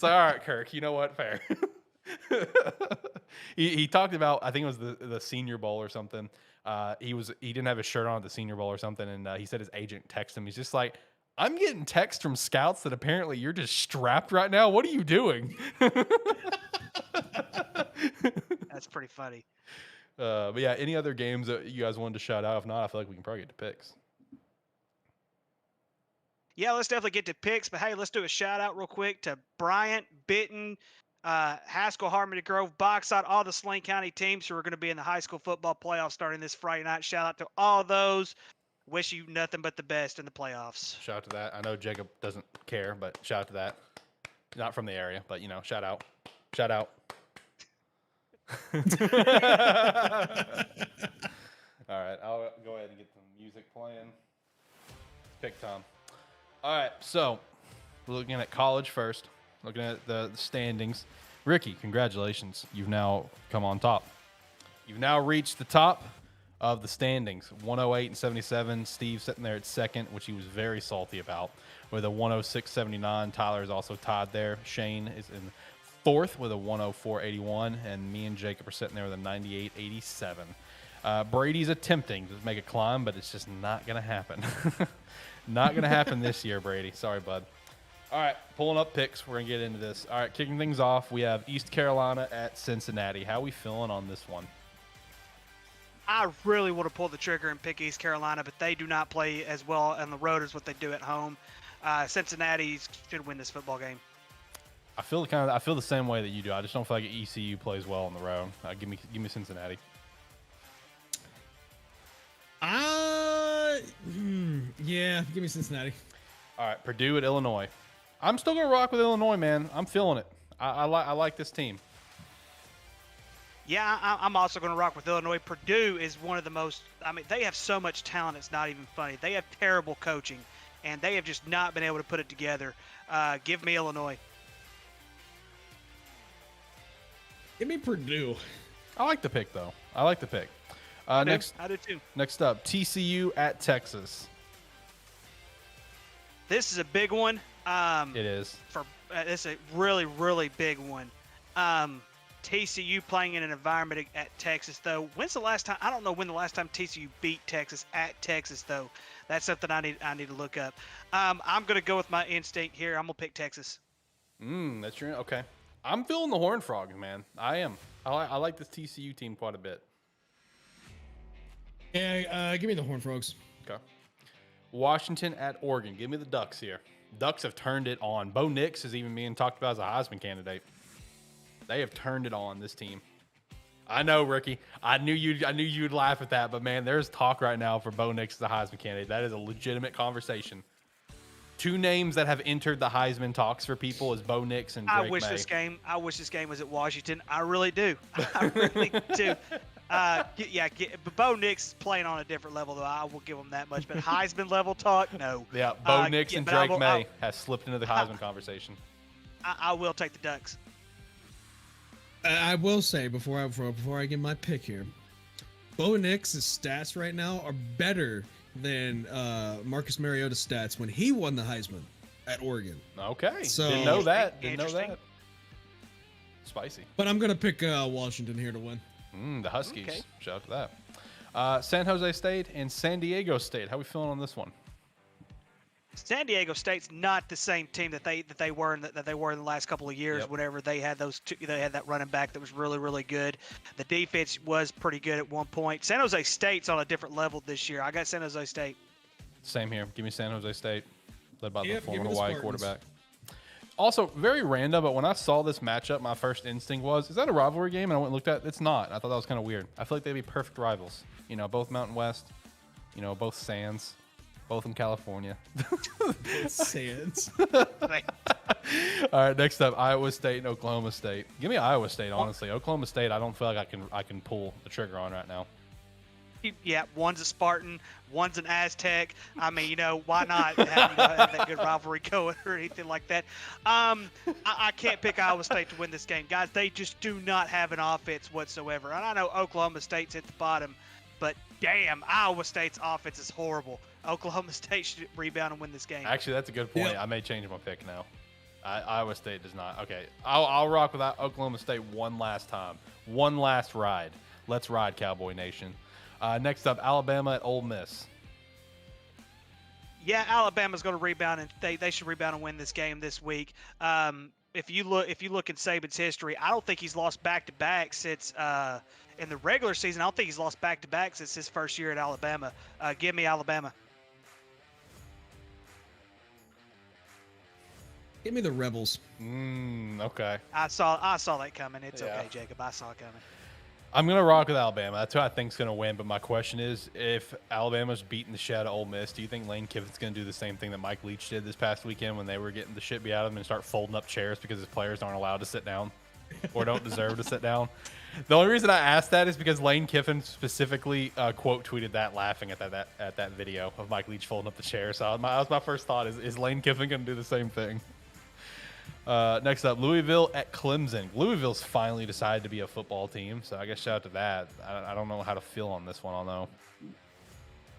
like, all right, Kirk, you know what? Fair. He talked about, I think it was the Senior Bowl or something. He didn't have his shirt on at the Senior Bowl or something, and he said his agent texted him. He's just like, I'm getting texts from scouts that apparently you're just strapped right now. What are you doing? That's pretty funny. But yeah, any other games that you guys wanted to shout out? If not, I feel like we can probably get to picks. Yeah, let's definitely get to picks. But hey, let's do a shout out real quick to Bryant, Bitten, Haskell, Harmony Grove, Bauxite, all the Swain County teams who are going to be in the high school football playoffs starting this Friday night. Shout out to all those. Wish you nothing but the best in the playoffs. Shout out to that. I know Jacob doesn't care, but shout out to that. Not from the area, but shout out. Shout out. All right, I'll go ahead and get some music playing. Pick time. All right, so we're looking at college first. Looking at the standings. Ricky, congratulations. You've now come on top. You've now reached the top of the standings. 108 and 77. Steve sitting there at second, which he was very salty about, with a 106.79. Tyler is also tied there. Shane is in fourth with a 104.81, and me and Jacob are sitting there with a 98.87. Brady's attempting to make a climb, but it's just not going to happen. Not going to happen this year, Brady. Sorry, bud. All right, pulling up picks. We're going to get into this. All right, kicking things off, we have East Carolina at Cincinnati. How are we feeling on this one? I really want to pull the trigger and pick East Carolina, but they do not play as well on the road as what they do at home. Cincinnati should win this football game. I feel the same way that you do. I just don't feel like ECU plays well on the road. Give me Cincinnati. Yeah, give me Cincinnati. All right, Purdue at Illinois. I'm still gonna rock with Illinois, man. I'm feeling it. I like this team. Yeah, I'm also going to rock with Illinois. Purdue is one of the most – I mean, they have so much talent, it's not even funny. They have terrible coaching, and they have just not been able to put it together. Give me Illinois. Give me Purdue. I like the pick, though. I like the pick. I do too. Next up, TCU at Texas. This is a big one. It is. It's a really, really big one. TCU playing in an environment at Texas, though. When's the last time? I don't know when the last time TCU beat Texas at Texas, though. That's something I need to look up. I'm going to go with my instinct here. I'm going to pick Texas. That's your okay. I'm feeling the Horned Frogs, man. I am. I like this TCU team quite a bit. Yeah, give me the Horned Frogs. Okay. Washington at Oregon. Give me the Ducks here. Ducks have turned it on. Bo Nix is even being talked about as a Heisman candidate. They have turned it on, this team. I know, Ricky. I knew you'd laugh at that, but man, there's talk right now for Bo Nix as a Heisman candidate. That is a legitimate conversation. Two names that have entered the Heisman talks for people is Bo Nix and Drake May. I wish this game was at Washington. I really do. I really do. But Bo Nix is playing on a different level, though. I will give him that much. But Heisman level talk, no. Yeah, Bo Nix and Drake May has slipped into the Heisman conversation. I will take the Ducks. I will say before I give my pick here, Bo Nix's stats right now are better than Marcus Mariota's stats when he won the Heisman at Oregon. Okay, so didn't know that. Spicy. But I'm gonna pick Washington here to win. The Huskies. Okay. Shout out to that. San Jose State and San Diego State. How are we feeling on this one? San Diego State's not the same team that they were in the last couple of years. Yep. Whenever they had they had that running back that was really, really good. The defense was pretty good at one point. San Jose State's on a different level this year. I got San Jose State. Same here. Give me San Jose State, led by the former the Hawaii Spartans. quarterback. Also, very random, but when I saw this matchup, my first instinct was, is that a rivalry game? And I went and looked at it. It's not. I thought that was kind of weird. I feel like they'd be perfect rivals. Both Mountain West, both Sands. Both in California. Sands. All right, next up, Iowa State and Oklahoma State. Give me Iowa State, honestly. Oklahoma State, I don't feel like I can pull the trigger on right now. Yeah, one's a Spartan, one's an Aztec. I mean, why not have that good rivalry going or anything like that? I can't pick Iowa State to win this game. Guys, they just do not have an offense whatsoever. And I know Oklahoma State's at the bottom, but damn, Iowa State's offense is horrible. Oklahoma State should rebound and win this game. Actually, that's a good point. Yep. I may change my pick now. Iowa State does not. Okay, I'll rock with Oklahoma State one last time. One last ride. Let's ride, Cowboy Nation. Next up, Alabama at Ole Miss. Yeah, Alabama's going to rebound, and they should rebound and win this game this week. If you look in Saban's history, I don't think he's lost back-to-back since in the regular season. I don't think he's lost back-to-back since his first year at Alabama. Give me Alabama. Give me the Rebels. Okay. I saw that coming. It's okay, Jacob. I saw it coming. I'm going to rock with Alabama. That's who I think is going to win. But my question is, if Alabama's beating the shit out of Ole Miss, do you think Lane Kiffin's going to do the same thing that Mike Leach did this past weekend when they were getting the shit beat out of them and start folding up chairs because his players aren't allowed to sit down or don't deserve to sit down? The only reason I asked that is because Lane Kiffin specifically quote tweeted that laughing at that video of Mike Leach folding up the chair. So that was my first thought is Lane Kiffin going to do the same thing? Next up, Louisville at Clemson. Louisville's finally decided to be a football team, so I guess shout out to that. I don't know how to feel on this one, although.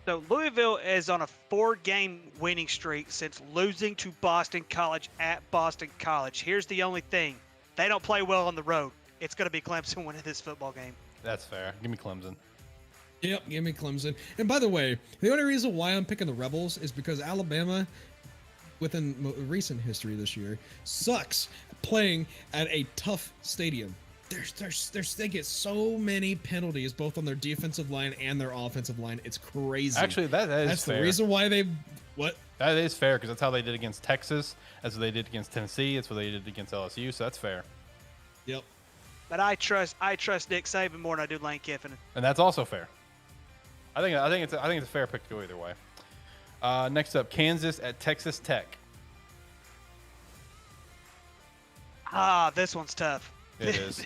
So Louisville is on a 4-game winning streak since losing to Boston College at Boston College. Here's the only thing. They don't play well on the road. It's going to be Clemson winning this football game. That's fair. Give me Clemson. Yep, give me Clemson. And by the way, the only reason why I'm picking the Rebels is because Alabama, within recent history this year, sucks playing at a tough stadium. They get so many penalties both on their defensive line and their offensive line. It's crazy. Actually, that's fair. That's the reason why they That is fair because that's how they did against Texas. That's what they did against Tennessee. That's what they did against LSU. So that's fair. Yep. But I trust Nick Saban more than I do Lane Kiffin. And that's also fair. I think it's a fair pick to go either way. Next up, Kansas at Texas Tech. This one's tough. It is.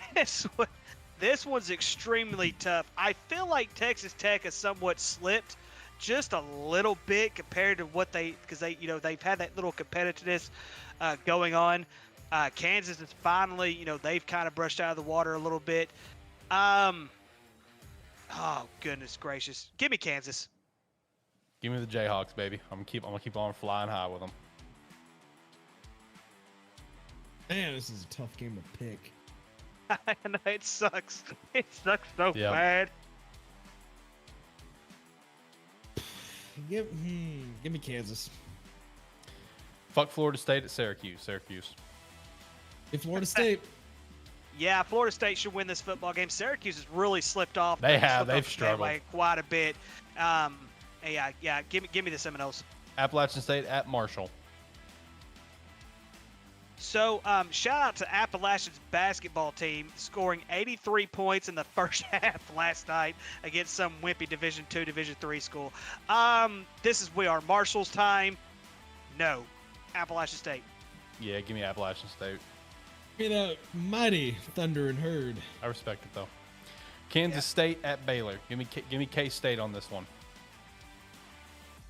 This one's extremely tough. I feel like Texas Tech has somewhat slipped just a little bit compared to what because they've had that little competitiveness going on. Kansas is finally, they've kind of brushed out of the water a little bit. Oh goodness gracious! Give me Kansas. Give me the Jayhawks, baby. I'm gonna keep on flying high with them. Man, this is a tough game to pick. I know it sucks. It sucks so bad. Give me Kansas. Fuck Florida State at Syracuse. Hey, Florida State. Yeah, Florida State should win this football game. Syracuse has really slipped off. They've struggled quite a bit. Yeah. Give me the Seminoles. Appalachian State at Marshall. So, shout out to Appalachian's basketball team scoring 83 points in the first half last night against some wimpy Division II, Division III school. We are Marshall's time. No, Appalachian State. Yeah, give me Appalachian State. Give me the mighty Thunder and Herd. I respect it though. Kansas State at Baylor. Give me K-State on this one.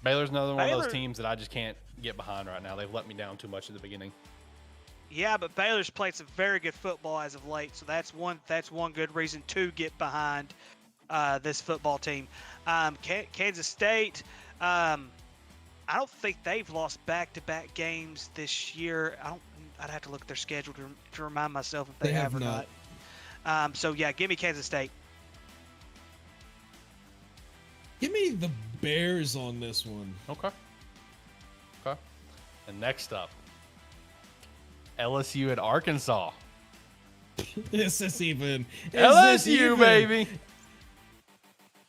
Baylor's another one of those teams that I just can't get behind right now. They've let me down too much at the beginning. Yeah, but Baylor's played some very good football as of late, so that's one good reason to get behind this football team. Kansas State, I don't think they've lost back-to-back games this year. I'd have to look at their schedule to remind myself if they have or not. So yeah, give me Kansas State. Give me the Bears on this one. Okay. And next up, LSU at Arkansas. LSU, baby.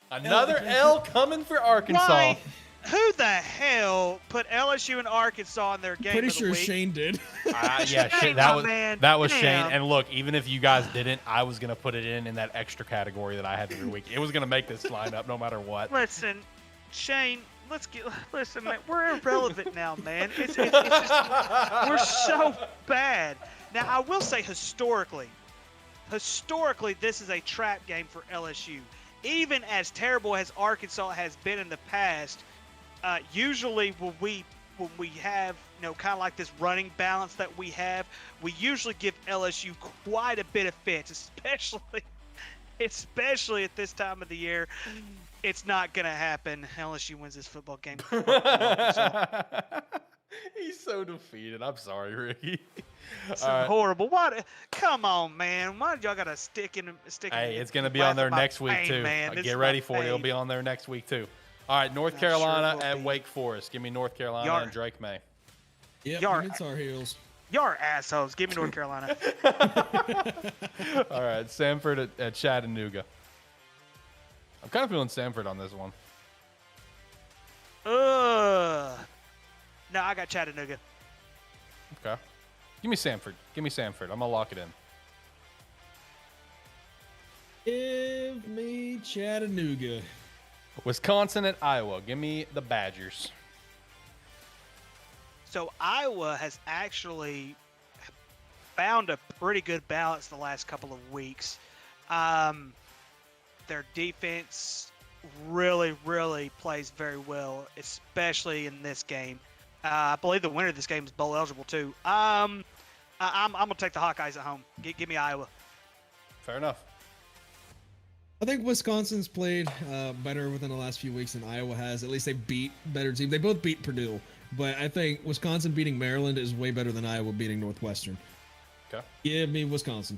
Another L coming for Arkansas. Why? Who the hell put LSU and Arkansas in their game? Pretty of the sure week? Shane did. Shane, that was Shane. And look, even if you guys didn't, I was gonna put it in that extra category that I had every week. It was gonna make this line up no matter what. Listen, Shane. Listen, man. We're irrelevant now, man. It's just, we're so bad. Now, I will say historically, this is a trap game for LSU. Even as terrible as Arkansas has been in the past, usually when we have, kind of like this running balance that we have, we usually give LSU quite a bit of fits, especially at this time of the year. It's not going to happen. LSU wins this football game. He's so defeated. I'm sorry, Ricky. It's horrible. What? Come on, man. Why did y'all got to stick in? Hey, it's going to be on there next week, too. Get ready for it. It'll be on there next week, too. All right, North Carolina at Wake Forest. Give me North Carolina and Drake May. Yep, it's our heels. Y'all assholes. Give me North Carolina. All right, Samford at Chattanooga. I'm kind of feeling Samford on this one. No, I got Chattanooga. Okay. Give me Samford. Give me Samford. I'm going to lock it in. Give me Chattanooga. Wisconsin at Iowa. Give me the Badgers. So Iowa has actually found a pretty good balance the last couple of weeks. Their defense really, really plays very well, especially in this game. I believe the winner of this game is bowl eligible too. I'm gonna take the Hawkeyes at home. Give me Iowa. Fair enough. I think Wisconsin's played better within the last few weeks than Iowa has. At least they beat better teams. They both beat Purdue, but I think Wisconsin beating Maryland is way better than Iowa beating Northwestern. Okay. Give me Wisconsin.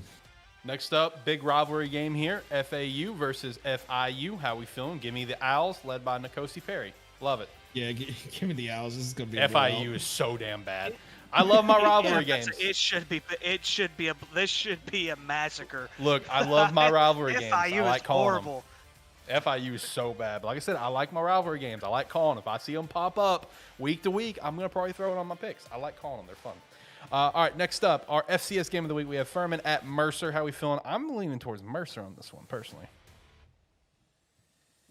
Next up, big rivalry game here. FAU versus FIU. How we feeling? Give me the Owls, led by N'Kosi Perry. Love it. Yeah, give me the Owls. This is gonna be FIU is so damn bad. I love my rivalry games. This should be a massacre. Look, I love my rivalry games. FIU I like is calling horrible. them. FIU is so bad. But like I said, I like my rivalry games. I like calling. If I see them pop up week to week, I'm going to probably throw it on my picks. I like calling them. They're fun. All right, next up, our FCS game of the week. We have Furman at Mercer. How we feeling? I'm leaning towards Mercer on this one, personally.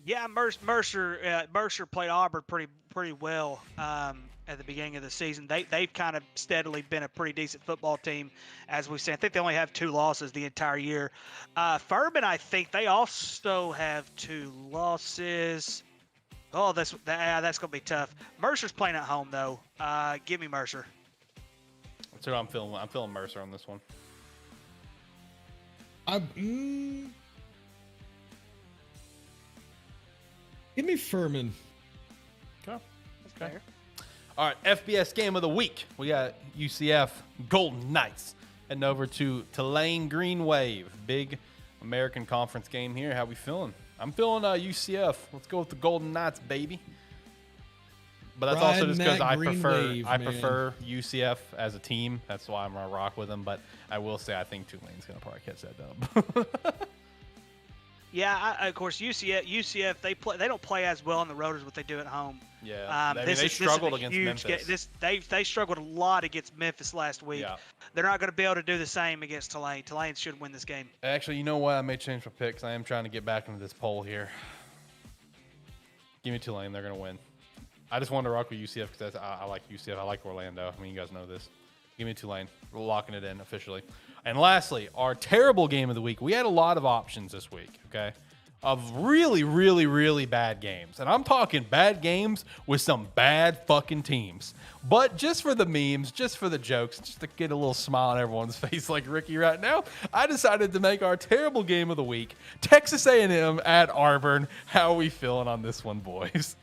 Yeah, Mercer played Auburn pretty well at the beginning of the season. They've kind of steadily been a pretty decent football team, as we said. I think they only have 2 losses the entire year. Furman, I think they also have 2 losses. Oh, that's going to be tough. Mercer's playing at home though. Give me Mercer. That's what I'm feeling. I'm feeling Mercer on this one. Give me Furman. Okay. Fair. All right, FBS game of the week. We got UCF Golden Knights heading over to Tulane Green Wave. Big American Conference game here. How we feeling? I'm feeling UCF. Let's go with the Golden Knights, baby. But that's also just because I prefer UCF as a team. That's why I'm gonna rock with them. But I will say I think Tulane's gonna probably catch that dub. Yeah, of course UCF they don't play as well on the road as what they do at home. Yeah, they struggled against Memphis. They struggled a lot against Memphis last week. Yeah. They're not going to be able to do the same against Tulane. Tulane should win this game. Actually, you know what? I may change my picks. I am trying to get back into this poll here. Give me Tulane. They're going to win. I just wanted to rock with UCF because I like UCF. I like Orlando. I mean, you guys know this. Give me Tulane. We're locking it in officially. And lastly, our terrible game of the week. We had a lot of options this week, okay, of really, really, really bad games. And I'm talking bad games with some bad fucking teams. But just for the memes, just for the jokes, just to get a little smile on everyone's face like Ricky right now, I decided to make our terrible game of the week Texas A&M at Auburn. How are we feeling on this one, boys?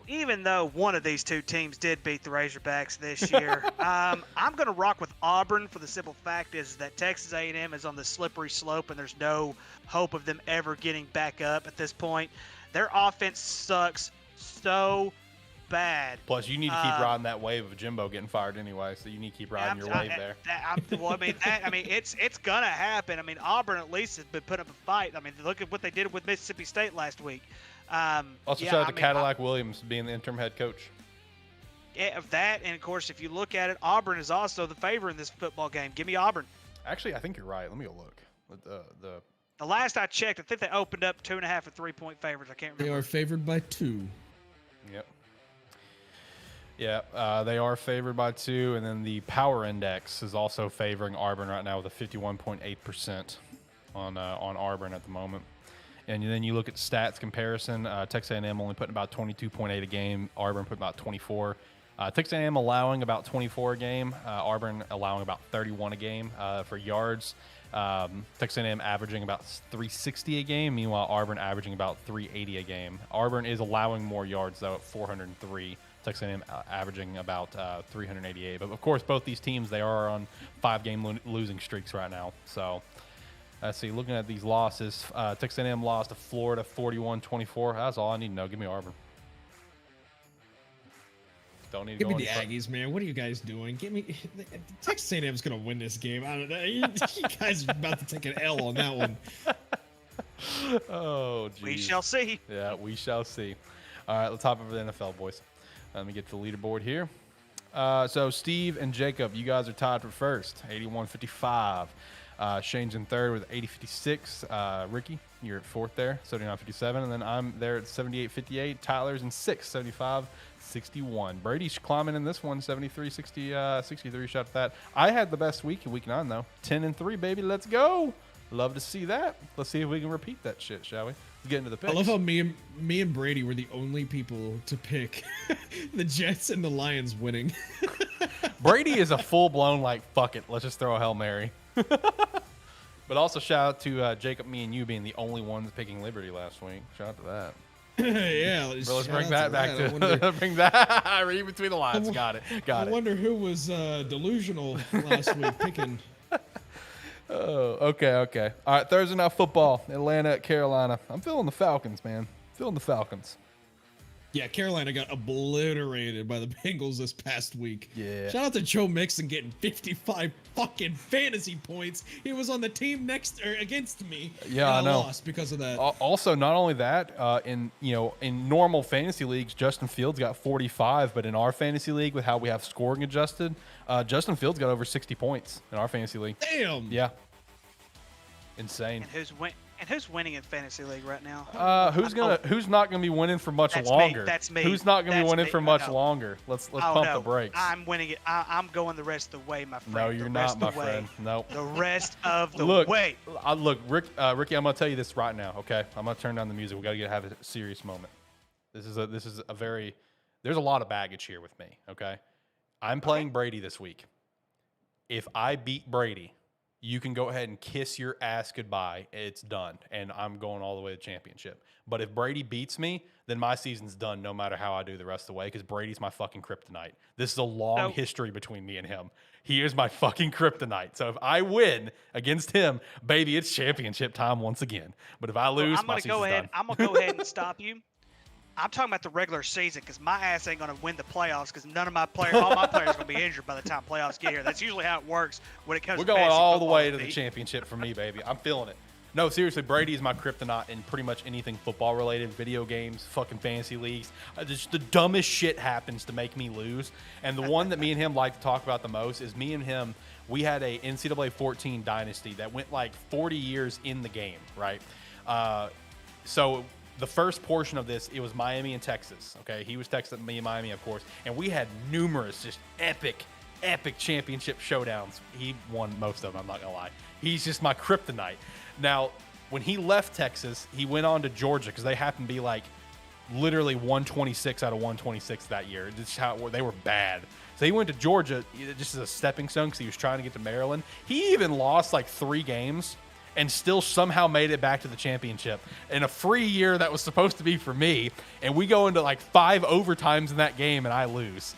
Even though one of these 2 teams did beat the Razorbacks this year, I'm going to rock with Auburn for the simple fact is that Texas A&M is on the slippery slope and there's no hope of them ever getting back up at this point. Their offense sucks so bad. Plus, you need to keep riding that wave of Jimbo getting fired anyway, so you need to keep riding your wave there. It's going to happen. I mean, Auburn at least has been putting up a fight. I mean, look at what they did with Mississippi State last week. Also, shout out to Cadillac Williams being the interim head coach. Yeah, of that, and of course, if you look at it, Auburn is also the favor in this football game. Give me Auburn. Actually, I think you're right. Let me go look. The last I checked, I think they opened up 2.5 or 3-point favorites. I can't remember. They are favored by 2. Yep. Yeah, they are favored by 2, and then the Power Index is also favoring Auburn right now with a 51.8% on Auburn at the moment. And then you look at stats comparison. Texas A&M only putting about 22.8 a game. Auburn put about 24. Texas A&M allowing about 24 a game. Auburn allowing about 31 a game for yards. Texas A&M averaging about 360 a game. Meanwhile, Auburn averaging about 380 a game. Auburn is allowing more yards though at 403. Texas A&M averaging about 388. But of course, both these teams they are on 5-game losing streaks right now. So. Let's see, looking at these losses, Texas A&M lost to Florida 41-24. That's all I need to know. Give me Auburn. Don't need to Give me the Aggies, man. What are you guys doing? Give me Texas A&M's going to win this game. I don't know. You guys are about to take an L on that one. Oh, geez. We shall see. Yeah, we shall see. All right, let's hop over to the NFL, boys. Let me get to the leaderboard here. So Steve and Jacob, you guys are tied for first, 81-55. Shane's in third with 80-56. Ricky, you're at fourth there, 79-57. And then I'm there at 78-58. Tyler's in sixth, 75-61. Brady's climbing in this one, 73-60, 63 shot at that. I had the best week in week 9, though. 10-3, baby. Let's go. Love to see that. Let's see if we can repeat that shit, shall we? Let's get into the picks. I love how me and Brady were the only people to pick the Jets and the Lions winning. Brady is a full-blown, like, fuck it. Let's just throw a Hail Mary. But also shout out to Jacob, me, and you being the only ones picking Liberty last week. Shout out to that. Yeah, let's bring that back to bring that read between the lines. Got it. I wonder who was delusional last week picking. Oh, okay. All right, Thursday night football, Atlanta at Carolina. I'm feeling the Falcons, man. Feeling the Falcons. Yeah, Carolina got obliterated by the Bengals this past week. Yeah. Shout out to Joe Mixon getting 55 fucking fantasy points. He was on the team against me. Yeah, I know. Lost because of that. Also, not only that, in normal fantasy leagues, Justin Fields got 45, but in our fantasy league, with how we have scoring adjusted, Justin Fields got over 60 points in our fantasy league. Damn. Yeah. Insane. And who's winning in fantasy league right now? Who's not gonna be winning for much That's longer? Me. That's me. Who's not gonna be winning me. for much longer? Let's pump the brakes. I'm winning it. I'm going the rest of the way, my friend. No, you're not, my friend. No. The rest of the way. Look, Ricky, I'm gonna tell you this right now. Okay, I'm gonna turn down the music. We gotta have a serious moment. This is a very. There's a lot of baggage here with me. Okay, I'm playing Brady this week. If I beat Brady, you can go ahead and kiss your ass goodbye. It's done. And I'm going all the way to championship. But if Brady beats me, then my season's done no matter how I do the rest of the way, because Brady's my fucking kryptonite. This is a long history between me and him. He is my fucking kryptonite. So if I win against him, baby, it's championship time once again. But if I lose, my season's done. I'm going to go ahead and stop you. I'm talking about the regular season, because my ass ain't going to win the playoffs, because all my players are going to be injured by the time playoffs get here. That's usually how it works when it comes to fantasy football. We're going all the way to the championship for me, baby. I'm feeling it. No, seriously, Brady is my kryptonite in pretty much anything football-related, video games, fucking fantasy leagues. Just the dumbest shit happens to make me lose. And the one that me and him like to talk about the most is me and him, we had a NCAA 14 dynasty that went like 40 years in the game, right? So the first portion of this, it was Miami and Texas, okay? He was Texas, me and Miami, of course. And we had numerous just epic championship showdowns. He won most of them, I'm not going to lie. He's just my kryptonite. Now, when he left Texas, he went on to Georgia, because they happened to be like literally 126 out of 126 that year. Just how they were bad. So he went to Georgia just as a stepping stone, because he was trying to get to Maryland. He even lost like 3 games and still somehow made it back to the championship in a free year that was supposed to be for me. And we go into like 5 overtimes in that game, and I lose.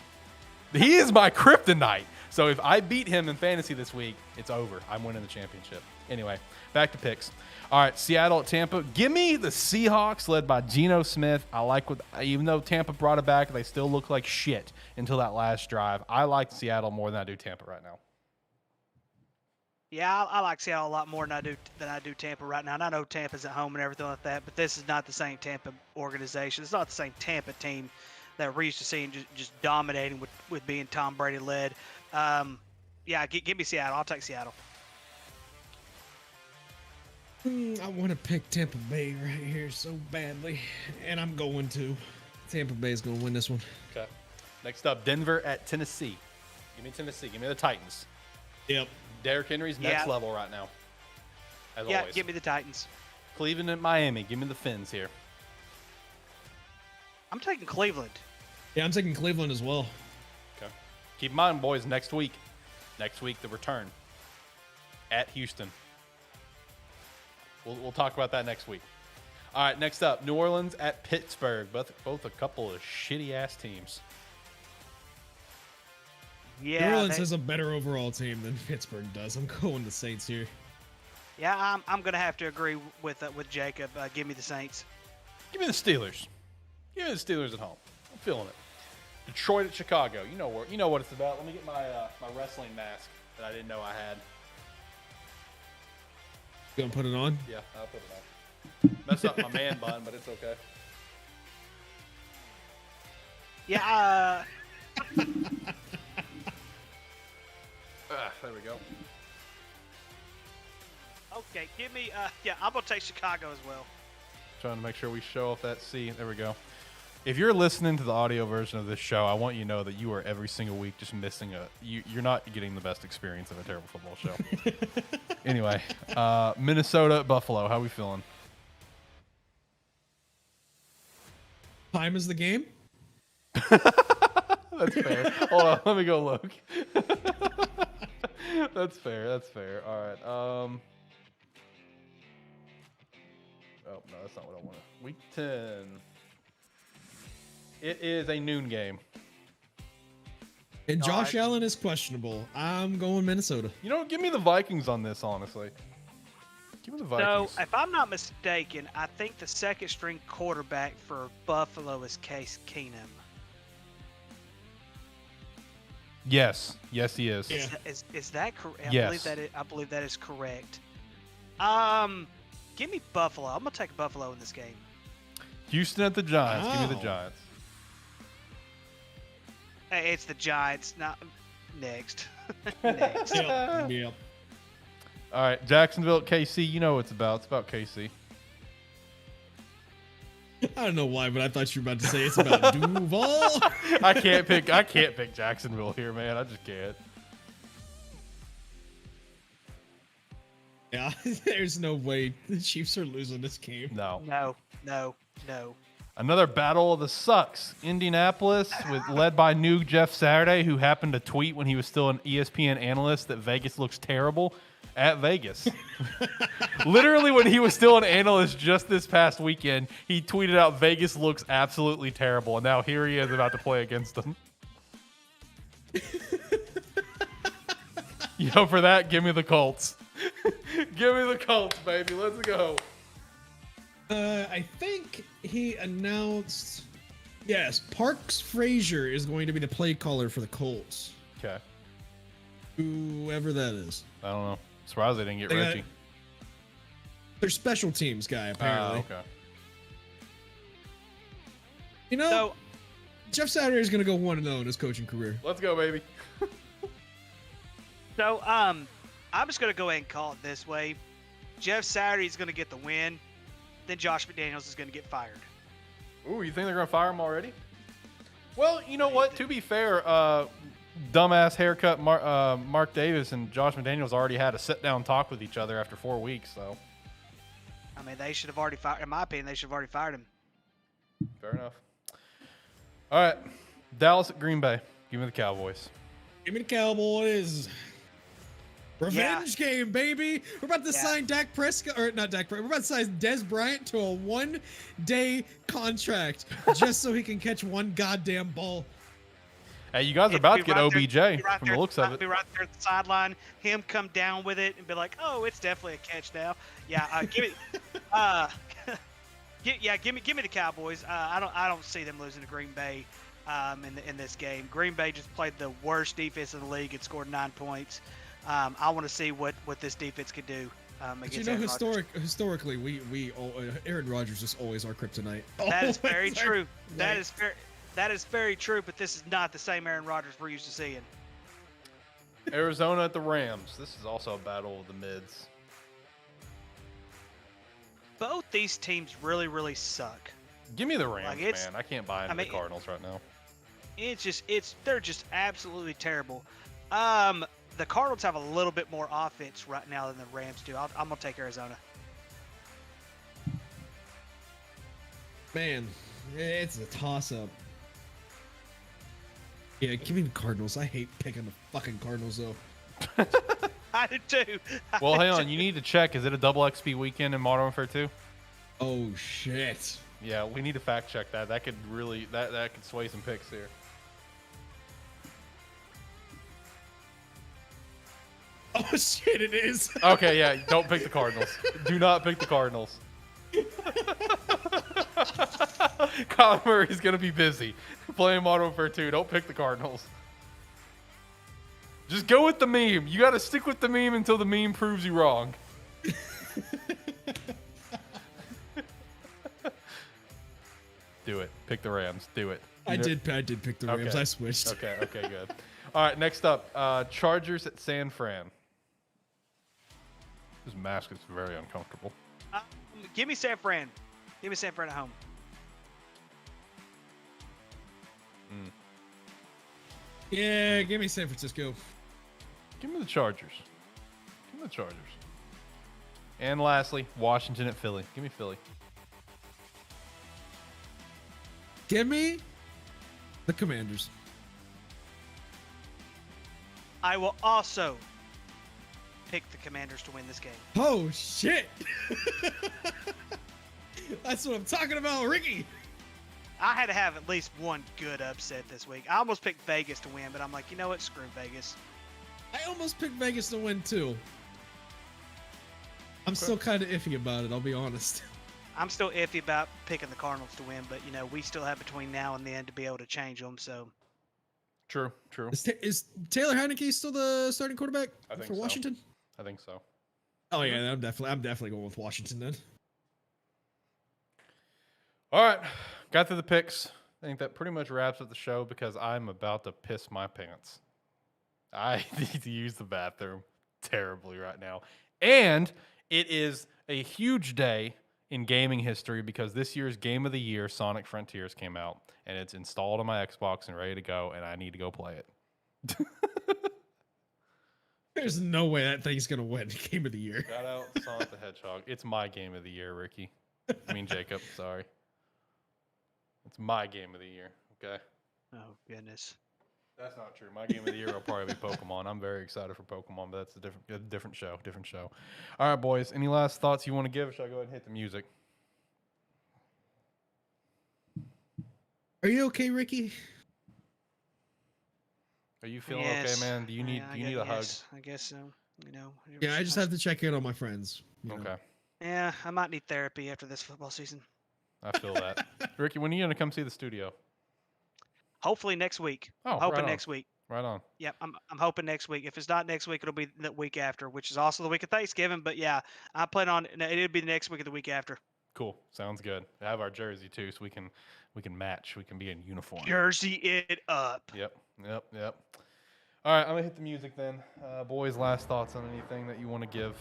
He is my kryptonite. So if I beat him in fantasy this week, it's over. I'm winning the championship. Anyway, back to picks. All right, Seattle at Tampa. Give me the Seahawks led by Geno Smith. I like even though Tampa brought it back, they still look like shit until that last drive. I like Seattle more than I do Tampa right now. Yeah, I like Seattle a lot more than I do Tampa right now. And I know Tampa's at home and everything like that, but this is not the same Tampa organization. It's not the same Tampa team that we're used to seeing just dominating with being Tom Brady led. Yeah, give me Seattle. I'll take Seattle. I want to pick Tampa Bay right here so badly, and I'm going to. Tampa Bay is going to win this one. Okay. Next up, Denver at Tennessee. Give me Tennessee. Give me the Titans. Yep. Derrick Henry's next level right now. As always. Give me the Titans. Cleveland at Miami. Give me the Fins here. I'm taking Cleveland. Yeah, I'm taking Cleveland as well. Okay. Keep in mind, boys, next week, the return at Houston. We'll talk about that next week. All right, next up, New Orleans at Pittsburgh. Both a couple of shitty-ass teams. Yeah, New Orleans has a better overall team than Pittsburgh does. I'm going the Saints here. Yeah, I'm going to have to agree with Jacob. Give me the Saints. Give me the Steelers. Give me the Steelers at home. I'm feeling it. Detroit at Chicago. You know what it's about. Let me get my wrestling mask that I didn't know I had. You gonna put it on? Yeah, I'll put it on. Mess up my man bun, but it's okay. Yeah. There we go. Okay, give me. Yeah, I'm gonna take Chicago as well. Trying to make sure we show off that C. There we go. If you're listening to the audio version of this show, I want you to know that you are every single week just missing you're not getting the best experience of a terrible football show. Anyway, Minnesota, Buffalo. How we feeling? Time is the game. That's fair. Hold on, let me go look. That's fair. That's fair. All right. Oh no, that's not what I wanted. Week 10. It is a noon game. And Josh Allen is questionable. I'm going Minnesota. You know, give me the Vikings on this, honestly. Give me the Vikings. So, if I'm not mistaken, I think the second string quarterback for Buffalo is Case Keenum. Yes. Yes, he is. Yeah. Is that correct? Yes. I believe that is correct. Give me Buffalo. I'm going to take Buffalo in this game. Houston at the Giants. Give me the Giants. Hey, it's the Giants. Not next. Next. Yep. All right, Jacksonville at KC. You know what it's about. It's about KC. I don't know why, but I thought you were about to say it's about Duval. I can't pick Jacksonville here, man. I just can't. Yeah, there's no way the Chiefs are losing this game. No. Another battle of the sucks. Indianapolis, led by new Jeff Saturday, who happened to tweet when he was still an ESPN analyst that Vegas looks terrible at Vegas. Literally, when he was still an analyst just this past weekend, he tweeted out Vegas looks absolutely terrible, and now here he is about to play against them. For that, give me the Colts. Give me the Colts, baby. Let's go. I think he announced, yes, Parks Frazier is going to be the play caller for the Colts. Okay. Whoever that is. I don't know. Surprised they didn't get Richie. Their special teams guy, apparently. Okay. So, Jeff Saturday is going to go 1-0 in his coaching career. Let's go, baby. So, I'm just going to go ahead and call it this way. Jeff Saturday is going to get the win. Then Josh McDaniels is going to get fired. Ooh, you think they're going to fire him already? Well, you know what? To be fair, dumbass haircut Mark Davis and Josh McDaniels already had a sit-down talk with each other after 4 weeks. So, I mean, they should have already fired. In my opinion, they should have already fired him. Fair enough. All right, Dallas at Green Bay. Give me the Cowboys. Give me the Cowboys. Revenge game, baby. We're about to sign Dak Prescott, or not Dak Prescott. We're about to sign Des Bryant to a 1-day contract just so he can catch one goddamn ball. Hey, you guys are about to get OBJ from the looks of it. Be right there at the sideline. Him come down with it and be like, "Oh, it's definitely a catch now." Yeah, give me, give me the Cowboys. I don't see them losing to Green Bay in this game. Green Bay just played the worst defense in the league and scored 9 points. I want to see what this defense could do. But you know, historically, we Aaron Rodgers is always our kryptonite. That is very true. That is very true. But this is not the same Aaron Rodgers we're used to seeing. Arizona at the Rams. This is also a battle of the mids. Both these teams really, really suck. Give me the Rams, man. I can't buy into the Cardinals right now. They're just absolutely terrible. The Cardinals have a little bit more offense right now than the Rams do. I'm going to take Arizona. Man, it's a toss-up. Yeah, give me the Cardinals. I hate picking the fucking Cardinals, though. I do too. Well, hang on. You need to check. Is it a double XP weekend in Modern Warfare 2? Oh, shit. Yeah, we need to fact check that. That could really that could sway some picks here. Oh shit, it is. Okay, yeah, don't pick the Cardinals. Do not pick the Cardinals. Kyler Murray's gonna be busy playing Modern Warfare 2. Don't pick the Cardinals. Just go with the meme. You got to stick with the meme until the meme proves you wrong. Do it. Pick the Rams. Do it. I did pick the Rams. Okay. I switched. Okay, good. All right, next up, Chargers at San Fran. This mask is very uncomfortable. Give me San Fran. Give me San Fran at home. Yeah, give me San Francisco. Give me the Chargers. And lastly, Washington at Philly. Give me Philly. Give me the Commanders. I will also pick the Commanders to win this game. Oh, shit. That's what I'm talking about, Ricky. I had to have at least one good upset this week. I almost picked Vegas to win, but I'm like, you know what? Screw Vegas. I almost picked Vegas to win, too. I'm still kind of iffy about it, I'll be honest. I'm still iffy about picking the Cardinals to win, but, you know, we still have between now and then to be able to change them, so. True. Is Taylor Heineke still the starting quarterback for Washington? I think so. Oh, yeah, I'm definitely going with Washington then. All right. Got through the picks. I think that pretty much wraps up the show because I'm about to piss my pants. I need to use the bathroom terribly right now. And it is a huge day in gaming history because this year's Game of the Year, Sonic Frontiers, came out. And it's installed on my Xbox and ready to go, and I need to go play it. There's no way that thing's going to win Game of the Year. Shout out Sonic the Hedgehog. It's my Game of the Year, Ricky. I mean, Jacob, sorry. It's my Game of the Year, okay? Oh, goodness. That's not true. My Game of the Year will probably be Pokemon. I'm very excited for Pokemon, but that's a different show. All right, boys. Any last thoughts you want to give, or should I go ahead and hit the music? Are you okay, Ricky? Are you feeling okay, man? Do you need a hug? I guess so. You know. Yeah, I just have to check in on my friends. Okay. Yeah, I might need therapy after this football season. I feel that. Ricky, when are you gonna come see the studio? Hopefully next week. Oh, I'm hoping right on. next week. Right on. Yep, I'm hoping next week. If it's not next week, it'll be the week after, which is also the week of Thanksgiving. But yeah, I plan on it'll be the next week or the week after. Cool. Sounds good. I have our jersey too, so we can match. We can be in uniform. Jersey it up. Yep. All right, I'm gonna hit the music then. Boys, last thoughts on anything that you want to give?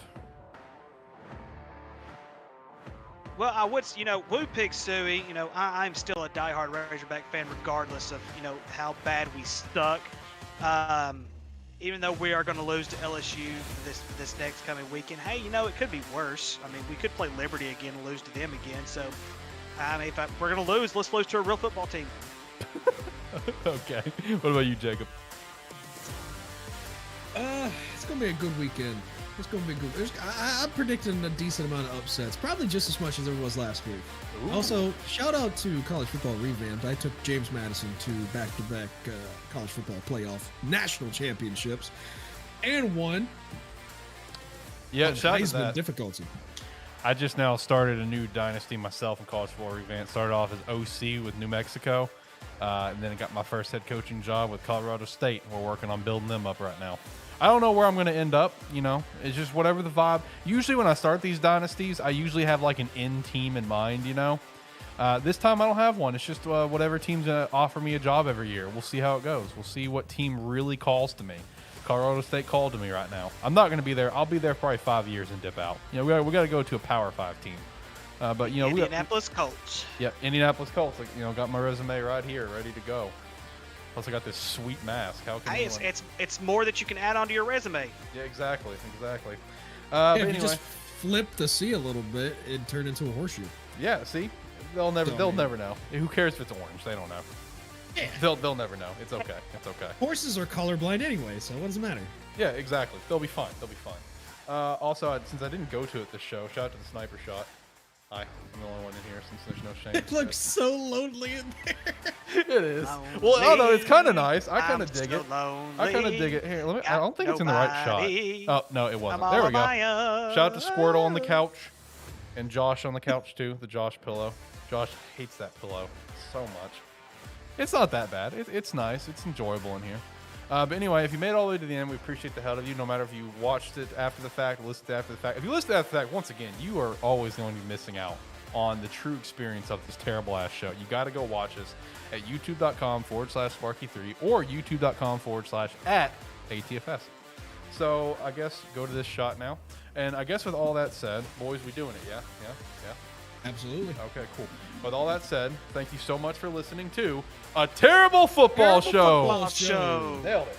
Well, I would, Woo Pig Suey, I'm still a diehard Razorback fan regardless of, how bad we stuck. Even though we are going to lose to LSU this next coming weekend, hey, it could be worse. I mean, we could play Liberty again and lose to them again. So, I mean, if we're going to lose, let's lose to a real football team. Okay. What about you, Jacob? It's going to be a good weekend. It's going to be good. I'm predicting a decent amount of upsets, probably just as much as there was last week. Ooh. Also, shout out to College Football Revamped. I took James Madison to back-to-back college football playoff national championships and won. Yeah, shout out to that. Difficulty. I just now started a new dynasty myself in College Football Revamped. Started off as OC with New Mexico, and then I got my first head coaching job with Colorado State. We're working on building them up right now. I don't know where I'm going to end up, It's just whatever the vibe. Usually when I start these dynasties, I usually have like an end team in mind, This time I don't have one. It's just whatever team's going to offer me a job every year. We'll see how it goes. We'll see what team really calls to me. Colorado State called to me right now. I'm not going to be there. I'll be there probably 5 years and dip out. We got to go to a Power 5 team. But Indianapolis Colts. Yep, Indianapolis Colts. Got my resume right here, ready to go. Plus, I got this sweet mask. How can it's more that you can add onto your resume. Yeah, exactly. If you just flip the C a little bit, it turned into a horseshoe. Yeah, see, they'll never know. Who cares if it's orange? They don't know. Yeah. They'll never know. It's okay. Horses are colorblind anyway, so what does it matter? Yeah, exactly. They'll be fine. Also, since I didn't go to it this show, shout out to the sniper shot. Hi, I'm the only one in here since there's no shame. It looks so lonely in there. It is. Well, it's kind of nice. I kind of dig it. I kind of dig it. Here, I don't think it's in the right shot. Oh, no, it wasn't. There we go. Shout out to Squirtle on the couch and Josh on the couch, too. The Josh pillow. Josh hates that pillow so much. It's not that bad. It's nice. It's enjoyable in here. But anyway, if you made it all the way to the end, we appreciate the hell of you, no matter if you watched it after the fact or listened to it after the fact. If you listened after the fact, once again, you are always going to be missing out on the true experience of this terrible ass show. You got to go watch us at youtube.com/Sparky3 or youtube.com/@ATFS. So I guess go to this shot now. And I guess with all that said, boys, we doing it, yeah? Absolutely. Okay, cool. With all that said, thank you so much for listening to A Terrible Football Show. Show. Nailed it.